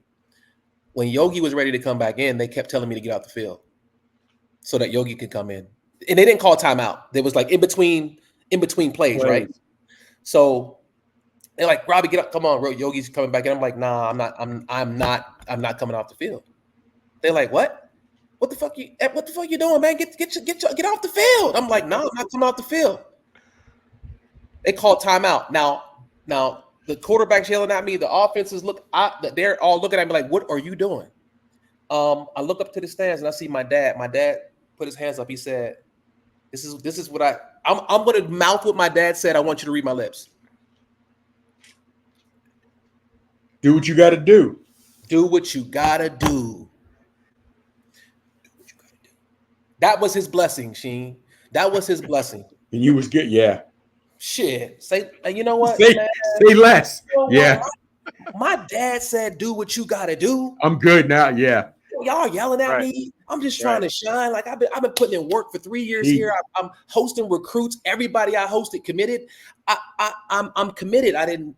When Yogi was ready to come back in, they kept telling me to get out the field so that Yogi could come in. And they didn't call timeout. There was like in between plays, right? So they're like, Robbie, get up, come on, Yogi's coming back in. I'm like, nah, I'm not coming off the field. They're like, what? What the fuck you doing, man? Get off the field. I'm like, no, I'm not coming off the field. They called timeout. Now the quarterback's yelling at me. The offenses they're all looking at me like, what are you doing? I look up to the stands and I see my dad. My dad put his hands up. He said, this is what I'm going to mouth what my dad said. I want you to read my lips. Do what you got to do. Do what you got to do. That was his blessing, Sheen. That was his blessing. And you was good, yeah. Shit. Say, you know what? Say less. You know yeah. My dad said, do what you got to do. I'm good now, yeah. Y'all yelling at me. I'm just trying to shine. Like I've been putting in work for 3 years here. I'm hosting recruits. Everybody I hosted committed. I'm committed. I didn't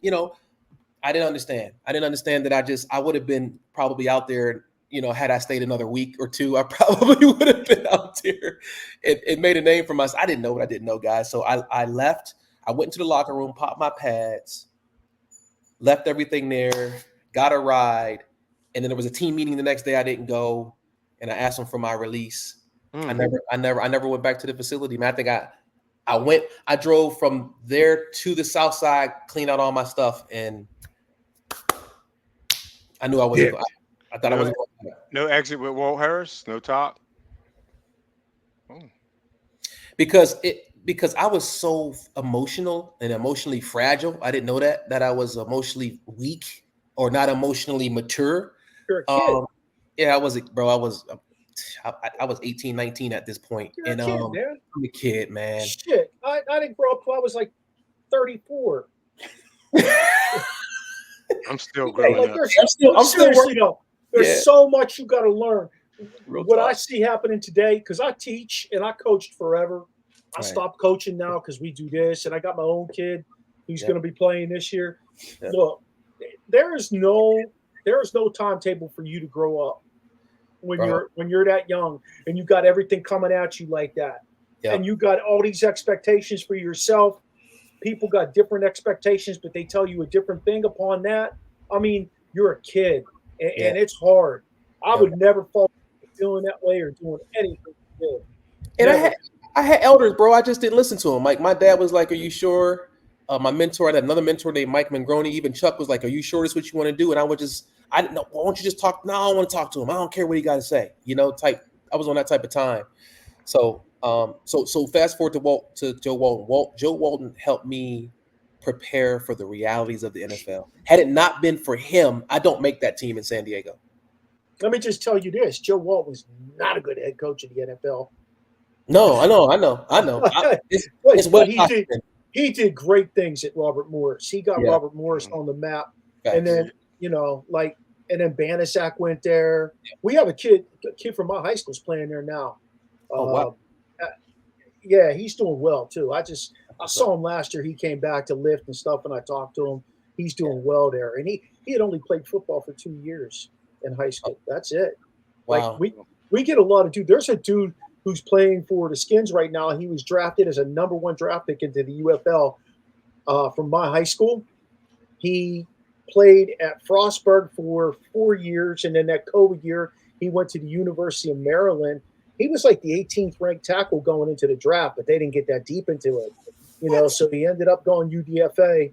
understand. I didn't understand that I would have been probably out there, had I stayed another week or two, I probably would have been out there and made a name for myself. I didn't know what I didn't know, guys. So I left. I went into the locker room, popped my pads, left everything there, got a ride. And then there was a team meeting the next day. I didn't go, and I asked them for my release. I never went back to the facility. Man, I think I drove from there to the south side, cleaned out all my stuff, and I knew I wasn't going. I thought I wasn't going. No exit with Walt Harris, no top. Oh. Because I was so emotional and emotionally fragile. I didn't know that I was emotionally weak or not emotionally mature. You're a kid. Yeah, I was 18, 19 at this point. You're a kid, man. I'm a kid, man. Shit. I didn't grow up till I was like 34. I'm still growing up. I'm seriously though. There's so much you got to learn. What I see happening today, because I teach and I coached forever. I stopped coaching now because we do this, and I got my own kid who's going to be playing this year. Yeah. Look, there is no timetable for you to grow up when you're that young and you got everything coming at you like that, and you got all these expectations for yourself. People got different expectations, but they tell you a different thing upon that. I mean, you're a kid, and it's hard. I would never fall feeling that way or doing anything. And I had elders, bro. I just didn't listen to them. Like my dad was like, "Are you sure?" My mentor, I had another mentor named Mike Mangroni. Even Chuck was like, "Are you sure this is what you want to do?" And I didn't know. Why don't you just talk? No, I don't want to talk to him. I don't care what he got to say. Type. I was on that type of time. So fast forward to Joe Walton. Joe Walton helped me prepare for the realities of the NFL. Had it not been for him, I don't make that team in San Diego. Let me just tell you this: Joe Walton was not a good head coach in the NFL. No, I know. He did great things at Robert Morris. He got Robert Morris on the map, and then and then Banisak went there. We have a kid from my high school's playing there now. Oh wow! Yeah, he's doing well too. I saw him last year. He came back to lift and stuff, and I talked to him. He's doing well there, and he had only played football for 2 years in high school. That's it. Wow. Like we get a lot of dude. There's a dude who's playing for the Skins right now. He was drafted as a number 1 draft pick into the UFL from my high school. He played at Frostburg for 4 years, and then that COVID year, he went to the University of Maryland. He was like the 18th ranked tackle going into the draft, but they didn't get that deep into it, So he ended up going UDFA.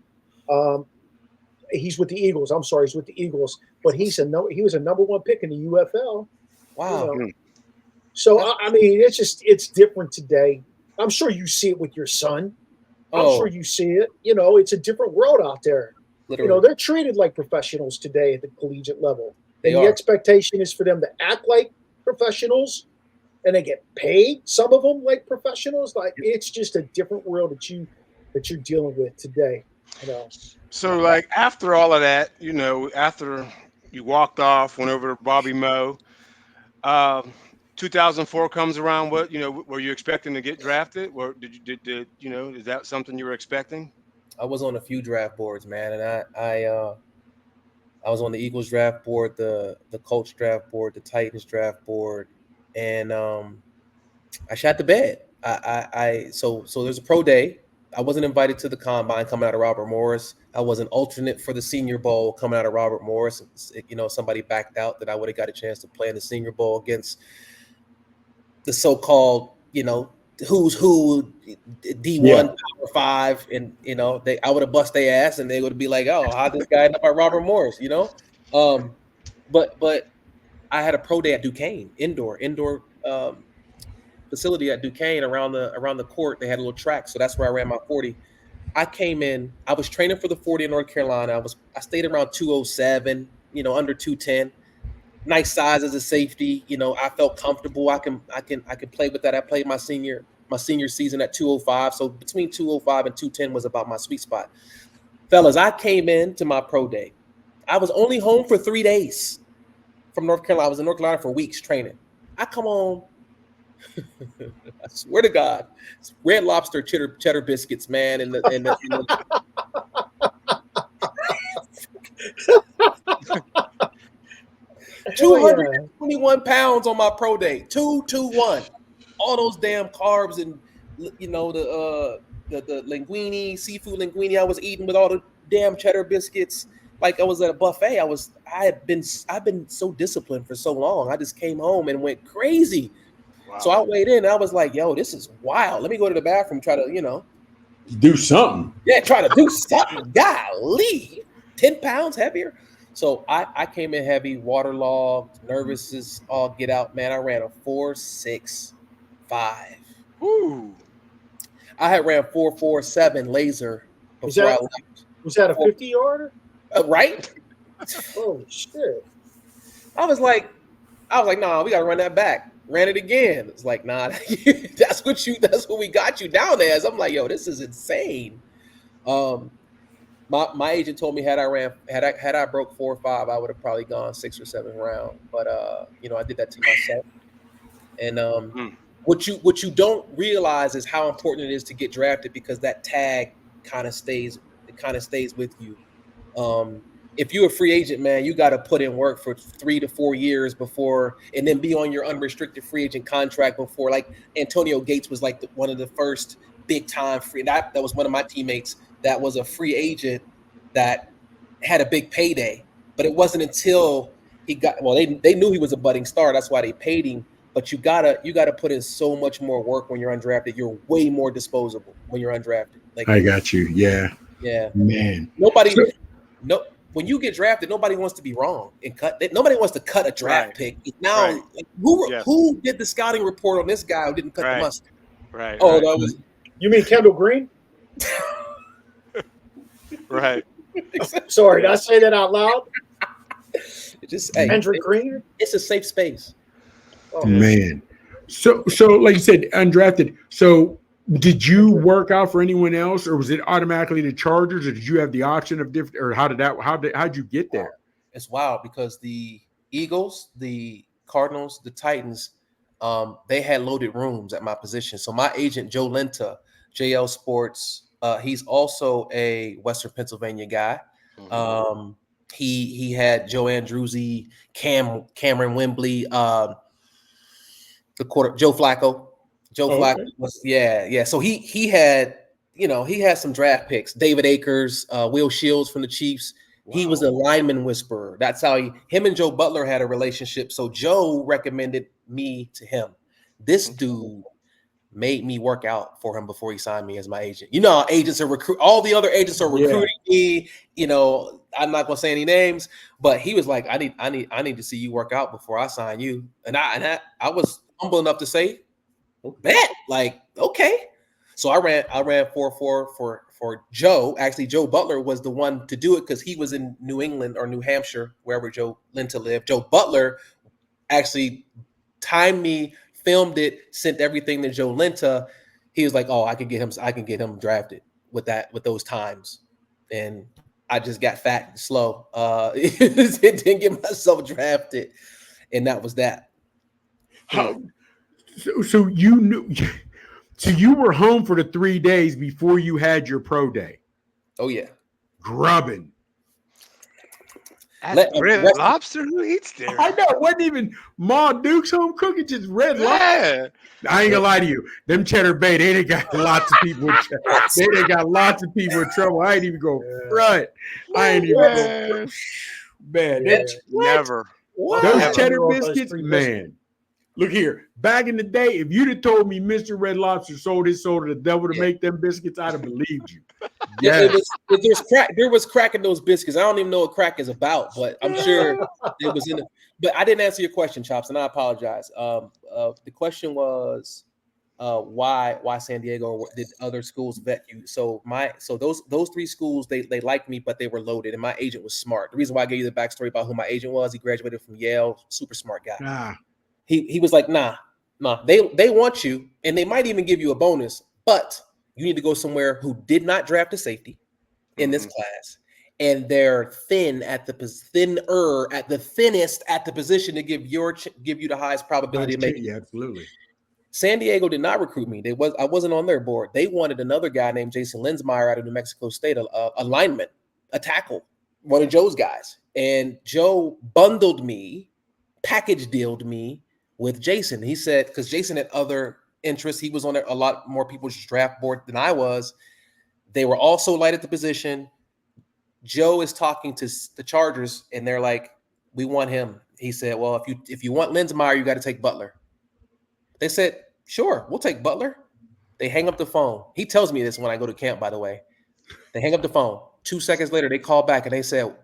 He's with the Eagles. I'm sorry, he's with the Eagles, but he was a number 1 pick in the UFL. Wow. So I mean, it's different today. I'm sure you see it with your son. I'm sure you see it. It's a different world out there. Literally. They're treated like professionals today at the collegiate level. The expectation is for them to act like professionals, and they get paid, some of them, like professionals. Like, it's just a different world that you're dealing with today. So, like, after all of that, after you walked off, went over to Bobby Moe, 2004 comes around. What were you expecting to get drafted? Or is that something you were expecting? I was on a few draft boards, man, and I was on the Eagles draft board, the Colts draft board, the Titans draft board, and I shot the bed. So there's a pro day. I wasn't invited to the combine coming out of Robert Morris. I was an alternate for the Senior Bowl coming out of Robert Morris. Somebody backed out that I would have got a chance to play in the Senior Bowl against the so-called, who's who, D1, Power 5, and I would have bust their ass, and they would be like, "Oh, how this guy end up at Robert Morris?" But I had a pro day at Duquesne, indoor facility at Duquesne around the court. They had a little track, so that's where I ran my 40. I came in. I was training for the 40 in North Carolina. I stayed around 207, under 210. Nice size as a safety. I felt comfortable. I can play with that. I played my senior season at 205. So between 205 and 210 was about my sweet spot. Fellas, I came in to my pro day. I was only home for 3 days from North Carolina. I was in North Carolina for weeks training. I come home. I swear to God, it's Red Lobster cheddar biscuits, man, and the 221 pounds on my pro day. 221. All those damn carbs and the linguine, seafood linguine I was eating with all the damn cheddar biscuits. Like I was at a buffet. I've been so disciplined for so long. I just came home and went crazy. Wow. So I weighed in. And I was like, yo, this is wild. Let me go to the bathroom, try to, do something. Yeah, try to do something. Golly, 10 pounds heavier. So I came in heavy, waterlogged, nervous as all get out. Man, I ran a 4.65. Woo. I had ran 4.47 laser before I left. Was that a 50-yarder? Right? Oh shit! I was like, nah, we gotta run that back. Ran it again. It's like, nah, that's what we got you down as. I'm like, yo, this is insane. My agent told me had I broke 4.5, I would have probably gone 6 or 7 round. But I did that to myself. And what you don't realize is how important it is to get drafted, because that tag kind of stays with you. If you're a free agent, man, you got to put in work for 3 to 4 years before, and then be on your unrestricted free agent contract before. Like Antonio Gates was like one of the first big time free. That was one of my teammates that was a free agent that had a big payday, but it wasn't until he got, they knew he was a budding star. That's why they paid him. But you gotta put in so much more work when you're undrafted. You're way more disposable when you're undrafted. Like, I got you. Yeah. Yeah. Man. When you get drafted, nobody wants to be wrong and cut. Nobody wants to cut a draft pick. Now, like, who did the scouting report on this guy who didn't cut the mustard? Right. Oh, that was. You mean Kendall Green? Right. Sorry, did I say that out loud? Hendrick Green. It's a safe space. Oh man. So like you said, undrafted. So did you work out for anyone else, or was it automatically the Chargers, or did you have the option of different, or how'd you get there? It's wild because the Eagles, the Cardinals, the Titans, they had loaded rooms at my position. So my agent, Joe Lenta, JL Sports, he's also a Western Pennsylvania guy. He had Joe Andruzzi, Cameron Wembley, Joe Flacco. Flacco was So he had some draft picks. David Akers, Will Shields from the Chiefs. Wow. He was a lineman whisperer. That's how him and Joe Butler had a relationship. So Joe recommended me to him. This dude made me work out for him before he signed me as my agent. Agents are all the other agents are recruiting me. I'm not gonna say any names, but he was like, I need to see you work out before I sign you. And I was humble enough to say, bet, like, okay. So I ran 4.4 for Joe. Actually, Joe Butler was the one to do it because he was in New England or New Hampshire, wherever Joe Lenta lived. Joe Butler actually timed me, filmed it, sent everything to Joe Lenta. He was like, "Oh, I can get him drafted with those times." And I just got fat and slow. Didn't get myself drafted, and that was that. So you knew. So you were home for the 3 days before you had your pro day. Oh yeah, grubbing. Red Lobster? Who eats there? I know. It wasn't even Ma Duke's home cooking, just Red Lobster. I ain't gonna lie to you. Them Cheddar Bay, they done got lots of people in trouble. They done got lots of people in trouble. I ain't even go front. I ain't even go. Man, never. Those Cheddar biscuits, man. Look here. Back in the day, if you'd have told me Mr. Red Lobster sold his soul to the devil to make them biscuits, I'd have believed you. Yes. There was crack in those biscuits. I don't even know what crack is about, but I'm sure it was in it. But I didn't answer your question, Chops, and I apologize. The question was why San Diego? Did other schools vet you? So those 3 schools, they liked me, but they were loaded, and my agent was smart. The reason why I gave you the backstory about who my agent was, he graduated from Yale, super smart guy. He was like, nah, they want you, and they might even give you a bonus, but you need to go somewhere who did not draft a safety in this class, and they're thinner at the thinnest at the position to give you the highest probability of making. Yeah, absolutely. San Diego did not recruit me. I wasn't on their board. They wanted another guy named Jason Linsmeyer out of New Mexico State, a lineman, a tackle, one of Joe's guys, and Joe bundled me, package dealed me with Jason. He said, because Jason had other interests, he was on a lot more people's draft board than I was. They were also light at the position. Joe is talking to the Chargers, and they're like, "We want him." He said, "Well, if you want Linsmeyer, you got to take Butler." They said, sure, we'll take Butler. They hang up the phone. He tells me this when I go to camp, by the way. They hang up the phone. 2 seconds later, they call back and they said,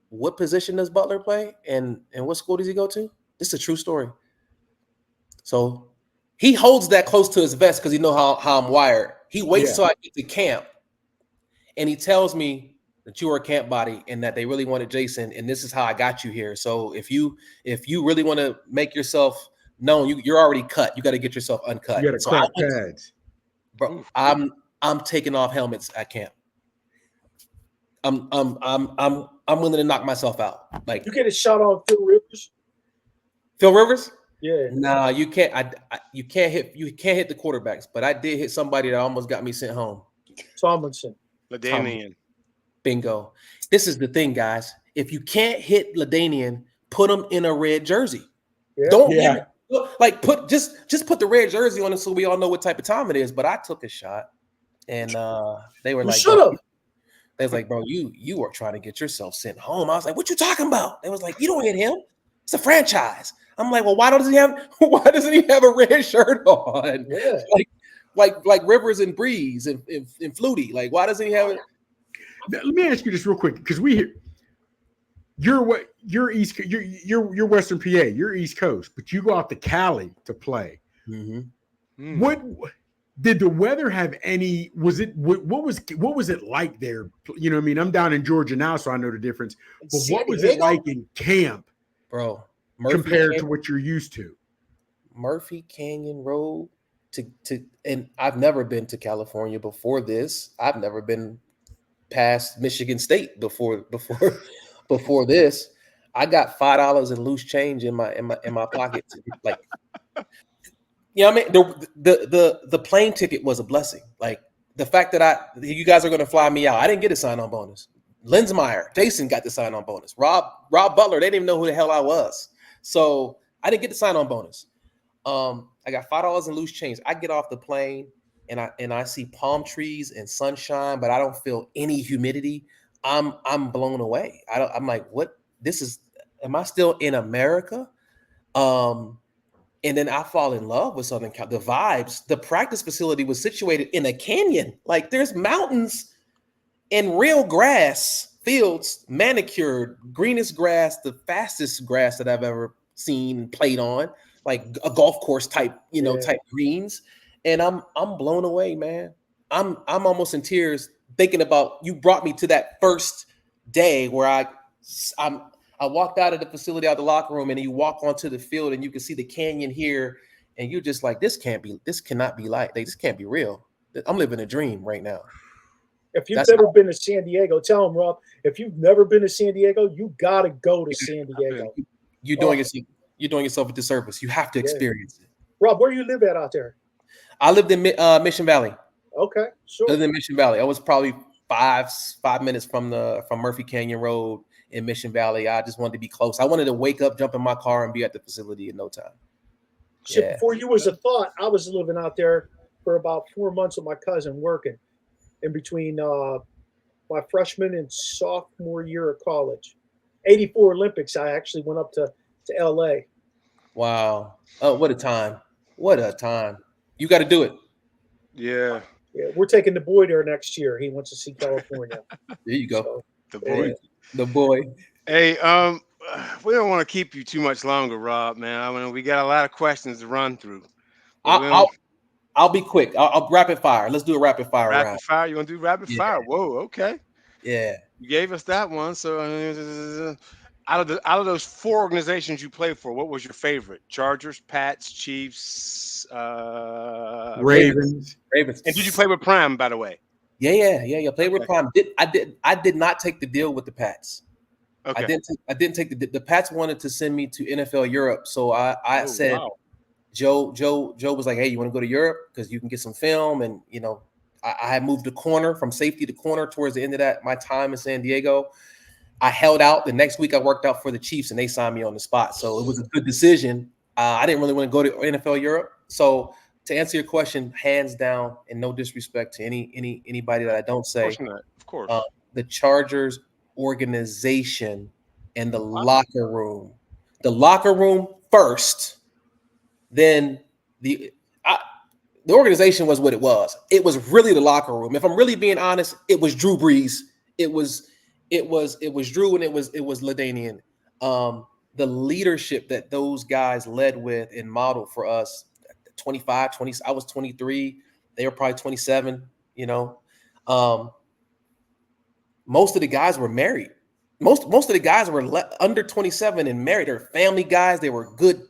what position does Butler play? And what school does he go to? This is a true story. So he holds that close to his vest because he knows how I'm wired. He waits till I get to camp and he tells me that you are a camp body and that they really wanted Jason, and this is how I got you here. So if you really want to make yourself known, you're already cut. You got to get yourself uncut. You got to so crack pads. Bro, I'm taking off helmets at camp. I'm willing to knock myself out. Like, you get a shot on Phil Rivers. Phil Rivers? Yeah. Nah, you can't. You can't hit the quarterbacks. But I did hit somebody that almost got me sent home. Tomlinson. LaDainian. Bingo. This is the thing, guys. If you can't hit LaDainian, put him in a red jersey. Yeah. Don't just put the red jersey on it so we all know what type of time it is. But I took a shot, and they were like, "Shut up." They was like, bro, you were trying to get yourself sent home. I was like, what you talking about? They was like, you don't hit him. It's a franchise. I'm like, well, why doesn't he have a red shirt on? Yeah. Like Rivers and Breeze and Flutie. Like, why doesn't he have it? Let me ask you this real quick, because you're East, you're Western PA, you're East Coast, but you go out to Cali to play. Mm-hmm. What did the weather have any? What was it like there? You know what I mean? I'm down in Georgia now, so I know the difference. But what was it like in camp, bro, compared to what you're used to? Murphy Canyon Road and I've never been to California before this. I've never been past Michigan State before this. I got $5 in loose change in my pocket. Like, you know what I mean? The plane ticket was a blessing. Like, the fact that you guys are going to fly me out. I didn't get a sign-on bonus. Linsmeyer, Jason got the sign-on bonus. Robb Butler, they didn't even know who the hell I was. So I didn't get the sign-on bonus. I got $5 in loose change. I get off the plane and I see palm trees and sunshine, but I don't feel any humidity. I'm blown away. I'm like, what? Am I still in America? And then I fall in love with Southern Cal. The vibes, the practice facility was situated in a canyon. Like, there's mountains and real grass, fields, manicured, greenest grass, the fastest grass that I've ever seen and played on, like a golf course type, type greens. And I'm blown away, man. I'm almost in tears thinking about, you brought me to that first day where I walked out of the facility, out of the locker room, and you walk onto the field and you can see the canyon here, and you're just like, this cannot be like, this can't be real. I'm living a dream right now. If you've never been to San Diego, tell them, Rob, if you've never been to San Diego, you got to go to San Diego. You're doing yourself a disservice. You have to experience it. Rob, where do you live at out there? I lived in Mission Valley. Okay, sure. I lived in Mission Valley. I was probably five minutes from Murphy Canyon Road in Mission Valley. I just wanted to be close. I wanted to wake up, jump in my car, and be at the facility in no time. Shit, before you was a thought, I was living out there for about 4 months with my cousin, working in between my freshman and sophomore year of college. 84 Olympics, I actually went up to LA. Wow. Oh, what a time. What a time. You got to do it. Yeah. Yeah, we're taking the boy there next year. He wants to see California. There you go. So, the boy. Yeah. The boy. Hey, we don't want to keep you too much longer, Rob, man. I mean, we got a lot of questions to run through. I'll be quick. I'll rapid fire. Let's do a rapid fire round. Rapid fire? You want to do rapid fire? Whoa, okay. Yeah. You gave us that one. So out of those 4 organizations you played for, what was your favorite? Chargers, Pats, Chiefs, Ravens. Ravens. And did you play with Prime, by the way? Yeah. Played with Prime. I did not take the deal with the Pats. Okay. I didn't take the Pats wanted to send me to NFL Europe, so I said, wow. Joe was like, hey, you want to go to Europe because you can get some film, and I had moved to corner, from safety to corner towards the end of my time in San Diego. I held out. The next week I worked out for the Chiefs and they signed me on the spot, so it was a good decision. I didn't really want to go to NFL Europe, so to answer your question, hands down, and no disrespect to anybody that I don't say, of course, the Chargers organization and the locker room. The locker room first, then the organization was what it was. It was really the locker room. If I'm really being honest, it was Drew Brees. It was Drew, and it was LaDainian. The leadership that those guys led with and modeled for us, 25, 20, I was 23. They were probably 27, most of the guys were married. Most of the guys were under 27 and married. They're family guys. They were good,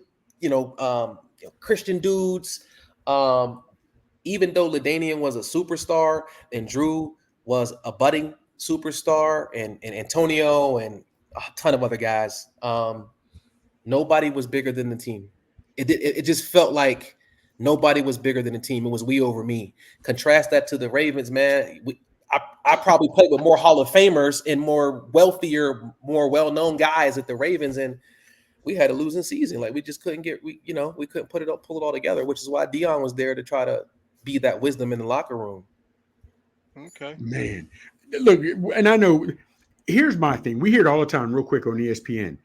Christian dudes. Even though LaDainian was a superstar and Drew was a budding superstar and Antonio and a ton of other guys, nobody was bigger than the team. It just felt like nobody was bigger than the team. It was we over me. Contrast that to the Ravens, man. I probably played with more Hall of Famers and more wealthier, more well-known guys at the Ravens, and we had a losing season. Like we just couldn't we couldn't pull it all together, which is why Dion was there to try to be that wisdom in the locker room. Okay, man. Look, and I know. Here's my thing. We hear it all the time, real quick on ESPN.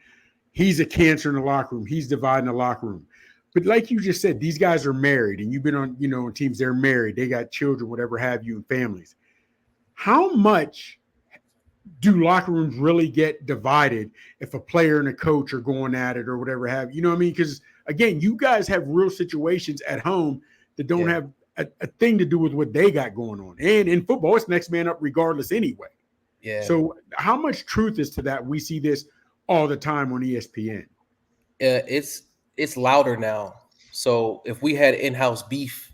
He's a cancer in the locker room. He's dividing the locker room. But like you just said, these guys are married, and you've been on, on teams. They're married. They got children, whatever have you, and families. How much do locker rooms really get divided if a player and a coach are going at it or whatever have you? You know what I mean? Because again, you guys have real situations at home that don't have a thing to do with what they got going on. And in football, it's next man up regardless anyway. Yeah. So how much truth is to that? We see this all the time on ESPN. It's louder now. So if we had in-house beef,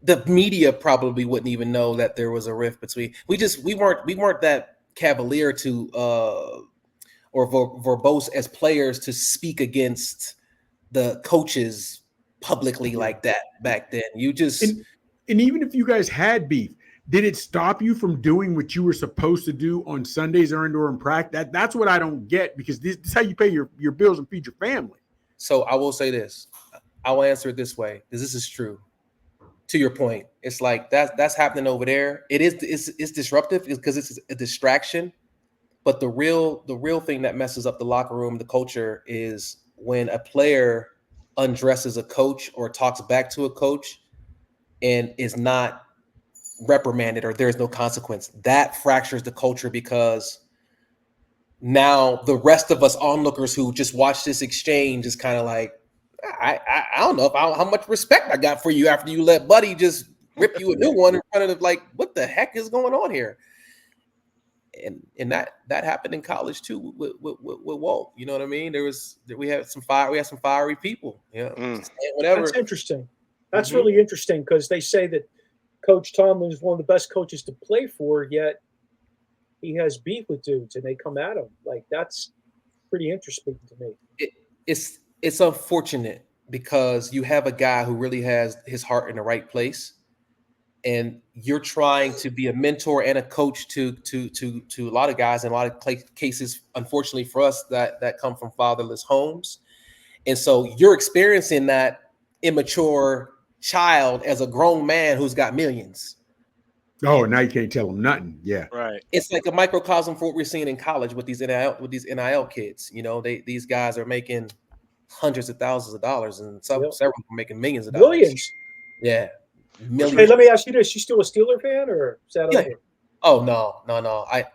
the media probably wouldn't even know that there was a rift between. We weren't that cavalier to or verbose as players to speak against the coaches publicly like that back then. You just and even if you guys had beef, did it stop you from doing what you were supposed to do on Sundays or in practice? That's what I don't get, because this is how you pay your bills and feed your family. So I will say this. I will answer it this way, because this is true. To your point, it's like that's happening over there. It's disruptive because it's a distraction. But the real thing that messes up the locker room, the culture, is when a player undresses a coach or talks back to a coach and is not reprimanded or there's no consequence. That fractures the culture, because now the rest of us onlookers who just watch this exchange is kind of like, I don't know how much respect I got for you after you let Buddy just rip you a new one in front of, like, what the heck is going on here? And that happened in college too with Walt. You know what I mean? We had some fiery people. Whatever. That's interesting. That's really interesting, because they say that Coach Tomlin is one of the best coaches to play for, yet he has beef with dudes and they come at him. Like, that's pretty interesting to me. It's unfortunate, because you have a guy who really has his heart in the right place, and you're trying to be a mentor and a coach to a lot of guys in a lot of cases, unfortunately for us, that come from fatherless homes. And so you're experiencing that immature child as a grown man who's got millions. Oh, now you can't tell them nothing. Yeah, right. It's like a microcosm for what we're seeing in college with these NIL kids. These guys are making hundreds of thousands of dollars, and several are making millions of dollars. Millions. Yeah. Millions. Hey, let me ask you this: you still a Steeler fan, or is that over? Oh no. I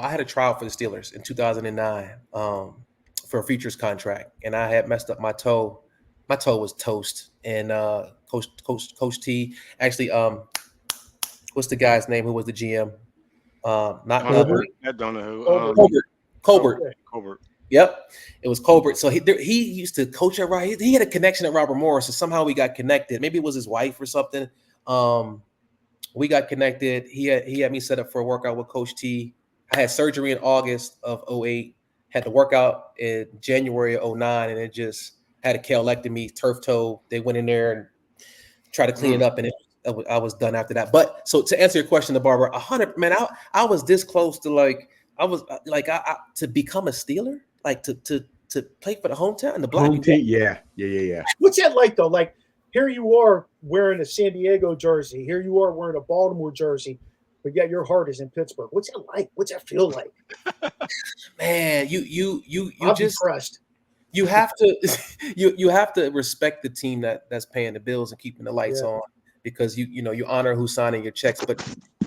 had a trial for the Steelers in 2009 for a features contract, and I had messed up my toe. My toe was toast, and Coach T actually, what's the guy's name who was the GM? Not Colbert. I don't know who. Colbert. Yep, it was Colbert. So he used to coach at Robert. He had a connection at Robert Morris, so somehow we got connected. Maybe it was his wife or something. We got connected. He had me set up for a workout with Coach T. I had surgery in August of 2008. Had to work out in January of 2009, and it just had a calectomy, turf toe. They went in there and tried to clean it up, and I was done after that. But so to answer your question, the barber, 100, man, I was this close to to become a Steeler, like to play for the hometown and the black home team. Yeah. What's that like though? Like, here you are wearing a San Diego jersey. Here you are wearing a Baltimore jersey, but yet your heart is in Pittsburgh. What's that like? What's that feel like? Man, you I'm just impressed. you have to you have to respect the team that's paying the bills and keeping the lights on, because you honor who's signing your checks. But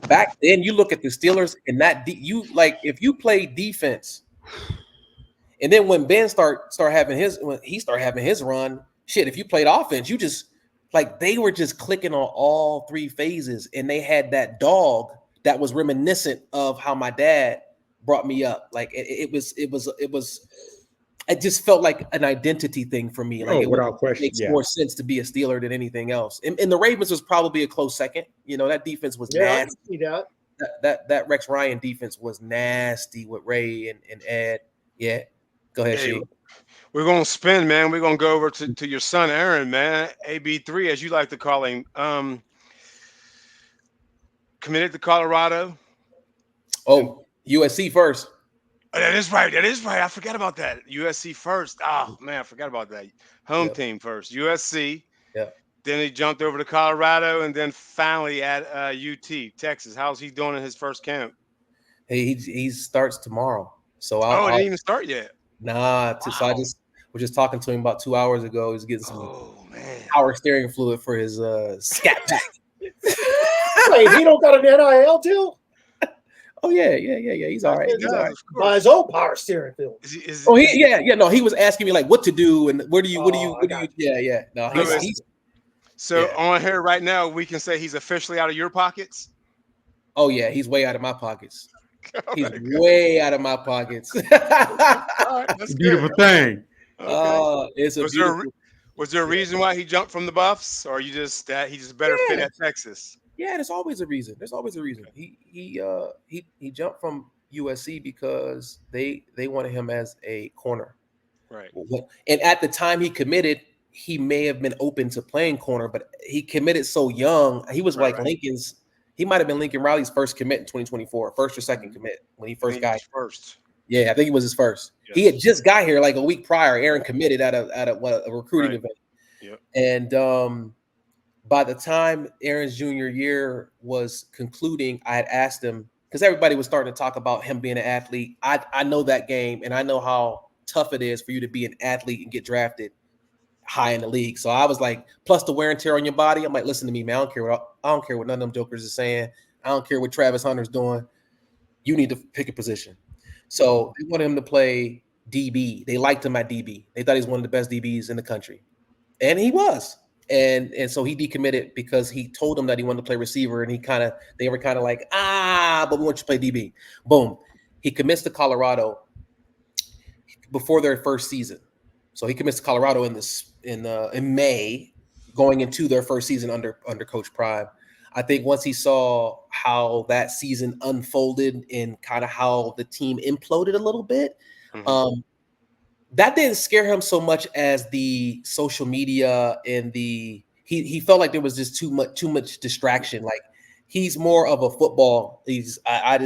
back then, you look at the Steelers and that if you play defense, and then when Ben start having his run, shit, if you played offense, you just they were just clicking on all three phases, and they had that dog that was reminiscent of how my dad brought me up. It just felt like an identity thing for me. Without question, makes more sense to be a Steeler than anything else. And the Ravens was probably a close second. That defense was nasty. I can see That Rex Ryan defense was nasty with Ray and Ed. Yeah, go ahead, Shane. We're gonna spin, man. We're gonna go over to your son Aaron, man. AB3, as you like to call him. Committed to Colorado. Oh, USC first. Oh, that is right. I forgot about that. USC first. Oh man, I forgot about that. Home team first. USC. Yeah. Then he jumped over to Colorado, and then finally at UT, Texas. How's he doing in his first camp? Hey, he starts tomorrow. So it didn't even start yet. Nah. Wow. So I was just talking to him about 2 hours ago. He's getting some power steering fluid for his scat pack. Wait, he don't got an NIL deal? Oh yeah. He's all right. He's all right. By his own power steering fluid. No, he was asking me what to do and what do you. Yeah. No, he's so on here right now, we can say he's officially out of your pockets. Oh yeah, he's way out of my pockets. He's way out of my pockets. That's a beautiful thing. Okay. Was there a reason why he jumped from the Buffs, or you just that he just better fit at Texas? Yeah, there's always a reason. He jumped from USC because they wanted him as a corner. Right. And at the time he committed, he may have been open to playing corner, but he committed so young. He was Lincoln's. He might have been Lincoln Riley's first commit in 2024, first or second commit when he first got first. Yeah, I think it was his first. Yes. He had just got here a week prior. Aaron committed at a recruiting event. Yep. And by the time Aaron's junior year was concluding, I had asked him, because everybody was starting to talk about him being an athlete. I know that game, and I know how tough it is for you to be an athlete and get drafted high in the league. So I was like, plus the wear and tear on your body. I'm like, listen to me, man. I don't care what none of them jokers is saying. I don't care what Travis Hunter's doing. You need to pick a position. So they wanted him to play DB. They liked him at DB. They thought he was one of the best DBs in the country. And he was. And so he decommitted because he told them that he wanted to play receiver, and they were kind of like, but we want you to play DB. Boom. He commits to Colorado before their first season. So he commits to Colorado in May, going into their first season under Coach Prime. I think once he saw how that season unfolded and kind of how the team imploded a little bit, that didn't scare him so much as the social media and he felt like there was just too much distraction. Like, he's more of a football. I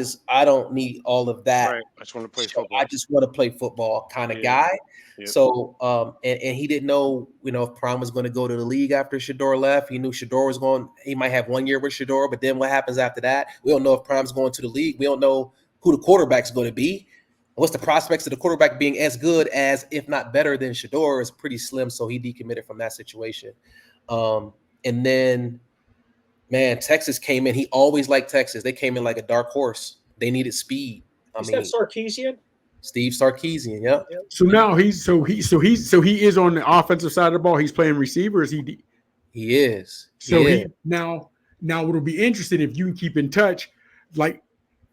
don't need all of that. Right. I just want to play football. I just want to play football kind of guy. Yep. So, and he didn't know, if Prime was going to go to the league after Shador left. He knew Shador was going. He might have 1 year with Shador, but then what happens after that? We don't know if Prime's going to the league. We don't know who the quarterback's going to be. What's the prospects of the quarterback being as good as, if not better than Shador, is pretty slim. So he decommitted from that situation. And then, man, Texas came in. He always liked Texas. They came in like a dark horse. They needed speed. Is that Sarkisian? Steve Sarkisian, yeah. So now he is on the offensive side of the ball. He's playing receiver. Is he? He is. Now what'll be interesting if you can keep in touch. Like,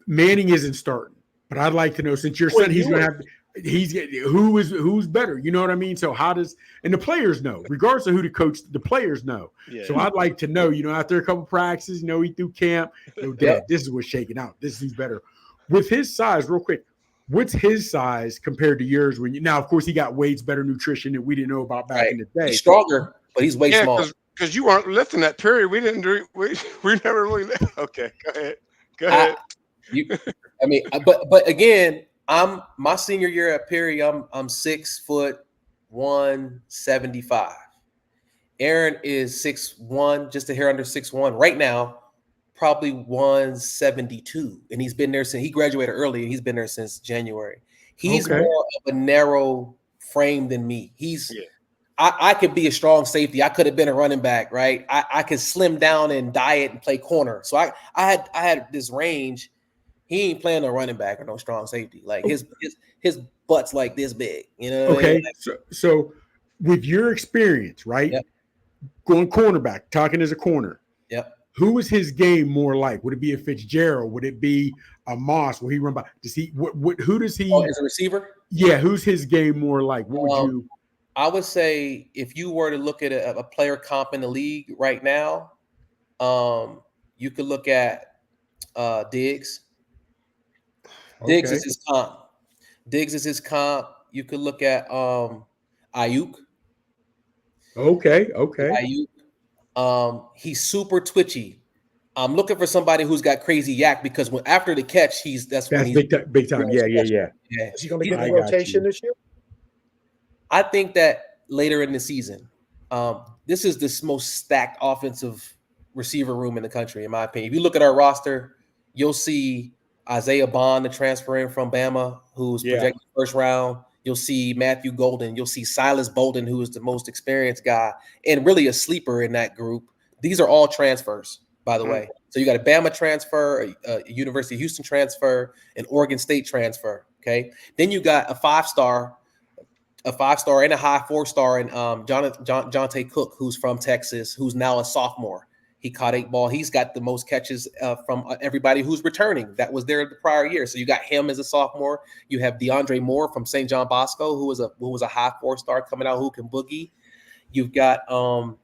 Manning isn't starting, but I'd like to know, since your son, he's gonna have. Who's better? You know what I mean? So and the players know, regardless of who the coach, the players know. Yeah. So I'd like to know, after a couple practices, he threw camp. Dad, this is what's shaking out. This is who's better. With his size, real quick, what's his size compared to yours? Now, of course, he got Wade's better nutrition that we didn't know about back in the day. He's stronger, but he's way small. Because you weren't lifting that period. We didn't do. We never really. Okay, go ahead. But again, my senior year at Perry. I'm 6 foot 175. Aaron is 6'1", just a hair under 6'1" right now. Probably 172, and he's been there since he graduated early. And he's been there since January. He's more of a narrow frame than me. I could be a strong safety. I could have been a running back, right? I could slim down and diet and play corner. So I had this range. He ain't playing a running back or no strong safety. Like his butt's like this big. You know what I mean? So with your experience, right? Yep. Going cornerback, talking as a corner. Yep. Who is his game more like? Would it be a Fitzgerald? Would it be a Moss? Will he run by? Does he? Who does he? As a receiver? Yeah. Who's his game more like? What would you? I would say if you were to look at a player comp in the league right now, you could look at Diggs. Diggs is his comp. Diggs is his comp. You could look at Ayuk. Okay. Ayuk. He's super twitchy. I'm looking for somebody who's got crazy yak because after the catch, that's when he's big time. Yeah. Is he going to get the rotation this year? I think that later in the season, this is the most stacked offensive receiver room in the country, in my opinion. If you look at our roster, you'll see Isaiah Bond, the transfer in from Bama, who's projected first round. You'll see Matthew Golden. You'll see Silas Bolden, who is the most experienced guy and really a sleeper in that group. These are all transfers, by the way. So you got a Bama transfer, a University of Houston transfer, an Oregon State transfer. Okay. Then you got a five-star and a high 4-star in Jonte Cook, who's from Texas, who's now a sophomore. He caught 8 ball. He's got the most catches from everybody who's returning that was there the prior year. So you got him as a sophomore. You have DeAndre Moore from St. John Bosco, who was a high 4-star coming out who can boogie. You've got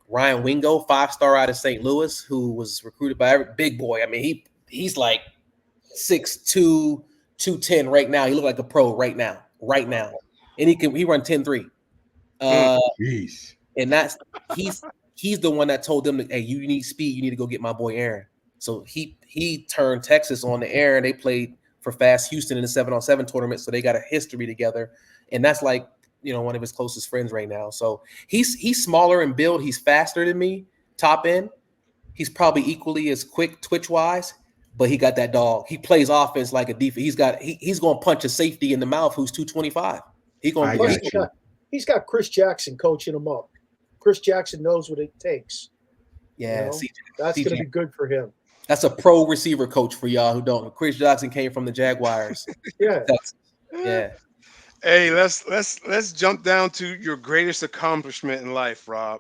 Ryan Wingo, 5-star out of St. Louis, who was recruited by every big boy. I mean, he's like 6'2", 210 right now. He look like a pro right now. And he run 10-3. And that's he's the one that told them, hey, you need speed, you need to go get my boy Aaron. So he turned Texas on the air, and they played for Fast Houston in the 7-on-7 tournament. So they got a history together. And that's like, one of his closest friends right now. So he's smaller in build, he's faster than me, top end. He's probably equally as quick twitch-wise, but he got that dog. He plays offense like a defense. He's gonna punch a safety in the mouth who's 225. He's got Chris Jackson coaching him up. Chris Jackson knows what it takes. Yeah, that's going to be good for him. That's a pro receiver coach for y'all who don't know. Chris Jackson came from the Jaguars. Yeah. Hey, let's jump down to your greatest accomplishment in life, Rob.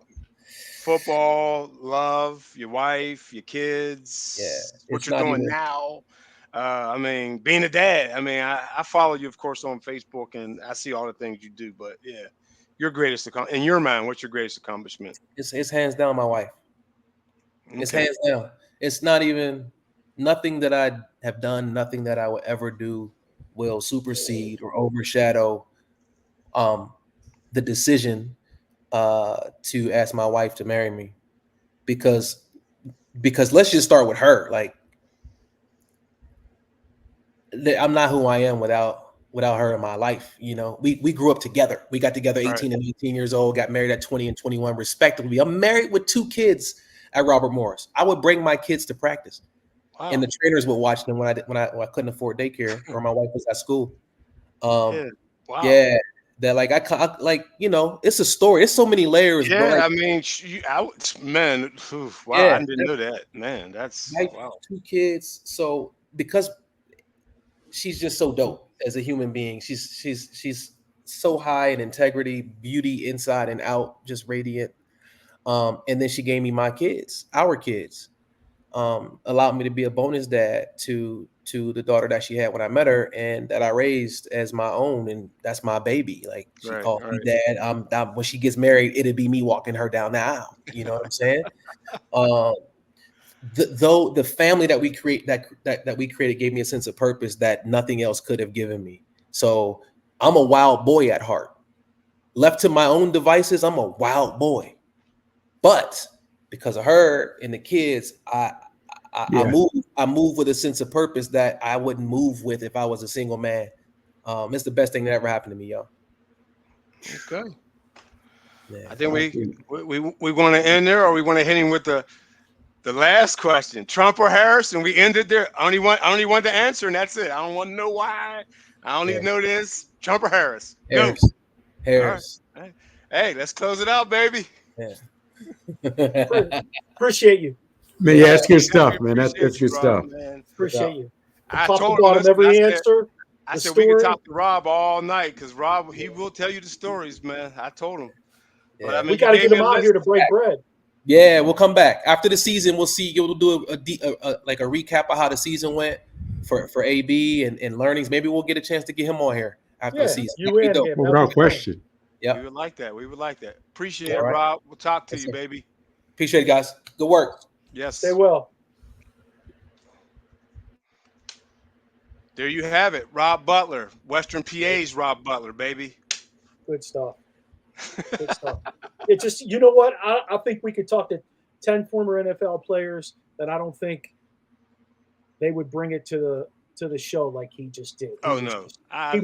Football, love, your wife, your kids, what you're doing now. I mean, being a dad. I mean, I follow you, of course, on Facebook, and I see all the things you do. But yeah, your greatest in your mind, what's your greatest accomplishment? It's hands down my wife. Okay. It's hands down. It's not even nothing that I have done, nothing that I will ever do will supersede or overshadow the decision to ask my wife to marry me. Because let's just start with her. Like, I'm not who I am without her in my life. We grew up together. We got together 18 and 18 years old, got married at 20 and 21 respectively. I'm married with 2 kids at Robert Morris. I would bring my kids to practice. Wow. And the trainers would watch them when I couldn't afford daycare or my wife was at school. That like I like, it's a story. It's so many layers. Yeah, bro. I mean, wow, I didn't know that, man. That's wow. 2 kids. So because she's just so dope as a human being, she's so high in integrity, beauty inside and out, just radiant. And then she gave me my kids, our kids. Allowed me to be a bonus dad to the daughter that she had when I met her and that I raised as my own, and that's my baby. Like she called me dad. When she gets married, it'll be me walking her down the aisle. You know what I'm saying? Though the family that we created gave me a sense of purpose that nothing else could have given me. So I'm a wild boy at heart. Left to my own devices, I'm a wild boy. But because of her and the kids, I move with a sense of purpose that I wouldn't move with if I was a single man. It's the best thing that ever happened to me, yo. Okay. Yeah. I think we want to end there, or we want to hit him with the last question: Trump or Harris? And we ended there. I only want the answer, and that's it. I don't want to know why. I don't need to know this. Trump or Harris? Harris. Harris. All right. Hey, let's close it out, baby. Yeah. Appreciate you. Man, yeah, that's good Definitely stuff, man. That's appreciate good you, stuff. Rob, man. Appreciate you. I Top to told him, bottom, listen, every answer. I the said we can story. talk to Rob all night because Rob, he will tell you the stories, man. I told him. But I mean, We got to you get gave me him a out list. here to break bread. Yeah, we'll come back after the season. We'll see. We'll do a recap of how the season went for AB and learnings. Maybe we'll get a chance to get him on here after the season. You and him. Well, without question. Yeah, We would like that. We would like that. Appreciate All it, right. Rob. We'll talk to Yes, you, sir. baby. Appreciate it, guys. Good work. Yes. Stay well. There you have it. Robb Butler. Western PA's Robb Butler, baby. Good stuff. Good stuff. It just, you know what? I think we could talk to 10 former NFL players that I don't think they would bring it to the show like he just did. Oh no! I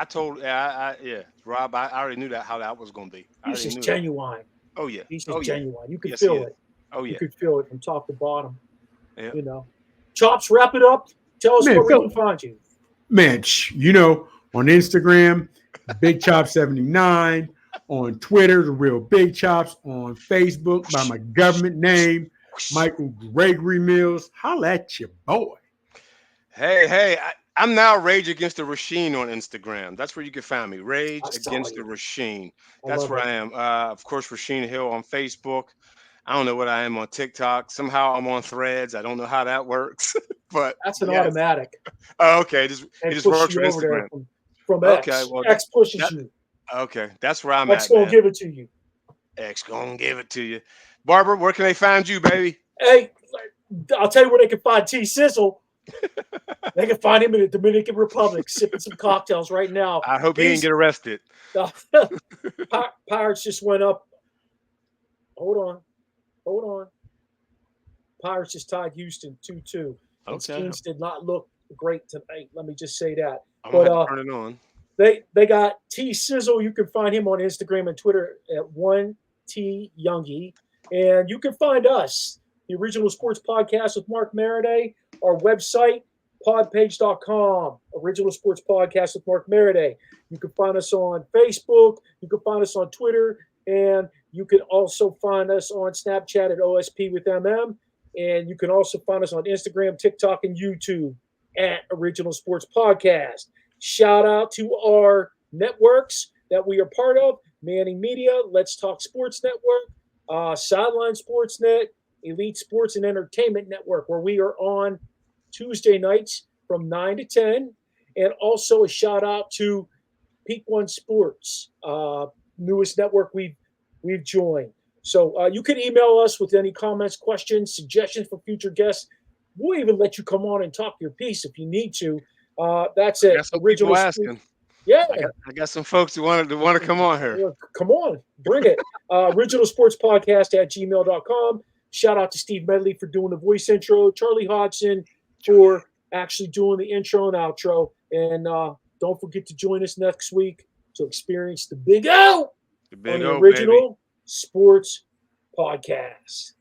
told, Rob. I already knew how that was going to be. He's just genuine. Oh yeah. He's just genuine. You can Yes, feel it. Oh yeah. You could feel it from top to bottom. Yeah. You know. Chops, wrap it up. Tell us where we can find you. Man, on Instagram, Big Chop 79. On Twitter, The Real Big Chops. On Facebook, by my government name, Michael Gregory Mills. Holla at your boy. Hey, I'm now Rage Against the Rasheen on Instagram. That's where you can find me. Rage Against the Rasheen. That's where I am. Of course, Rasheen Hill on Facebook. I don't know what I am on TikTok. Somehow I'm on Threads. I don't know how that works, but that's an automatic. Oh, okay. It just works with Instagram. From X. Okay, well, X pushes you. Okay, that's where I'm X at. X gonna give it to you. X gonna give it to you. Barber, where can they find you, baby? Hey, I'll tell you where they can find T Sizzle. They can find him in the Dominican Republic sipping some cocktails right now. I hope he didn't get arrested. Pirates just went up. Hold on. Pirates just tied Houston 2-2. Okay. Teams did not look great tonight. Let me just say that. I'm gonna turn it on. They got T Sizzle. You can find him on Instagram and Twitter at 1T Youngie. And you can find us, the Original Sports Podcast with Mark Maradei, our website, podpage.com, Original Sports Podcast with Mark Maradei. You can find us on Facebook. You can find us on Twitter. And you can also find us on Snapchat at OSP with MM. And you can also find us on Instagram, TikTok, and YouTube at Original Sports Podcast. Shout out to our networks that we are part of: Manning Media, Let's Talk Sports Network, Sideline Sportsnet, Elite Sports and Entertainment Network, where we are on Tuesday nights from 9 to 10. And also a shout out to Peak One Sports, newest network we've joined. So you can email us with any comments, questions, suggestions for future guests. We'll even let you come on and talk your piece if you need to. That's it. Original asking. Yeah, I got some folks who want to come on here. Come on, bring it. Original Sports Podcast at gmail.com. Shout out to Steve Medley for doing the voice intro. Charlie Hodgson for actually doing the intro and outro. And don't forget to join us next week to experience the Big O on the Original Sports Podcast.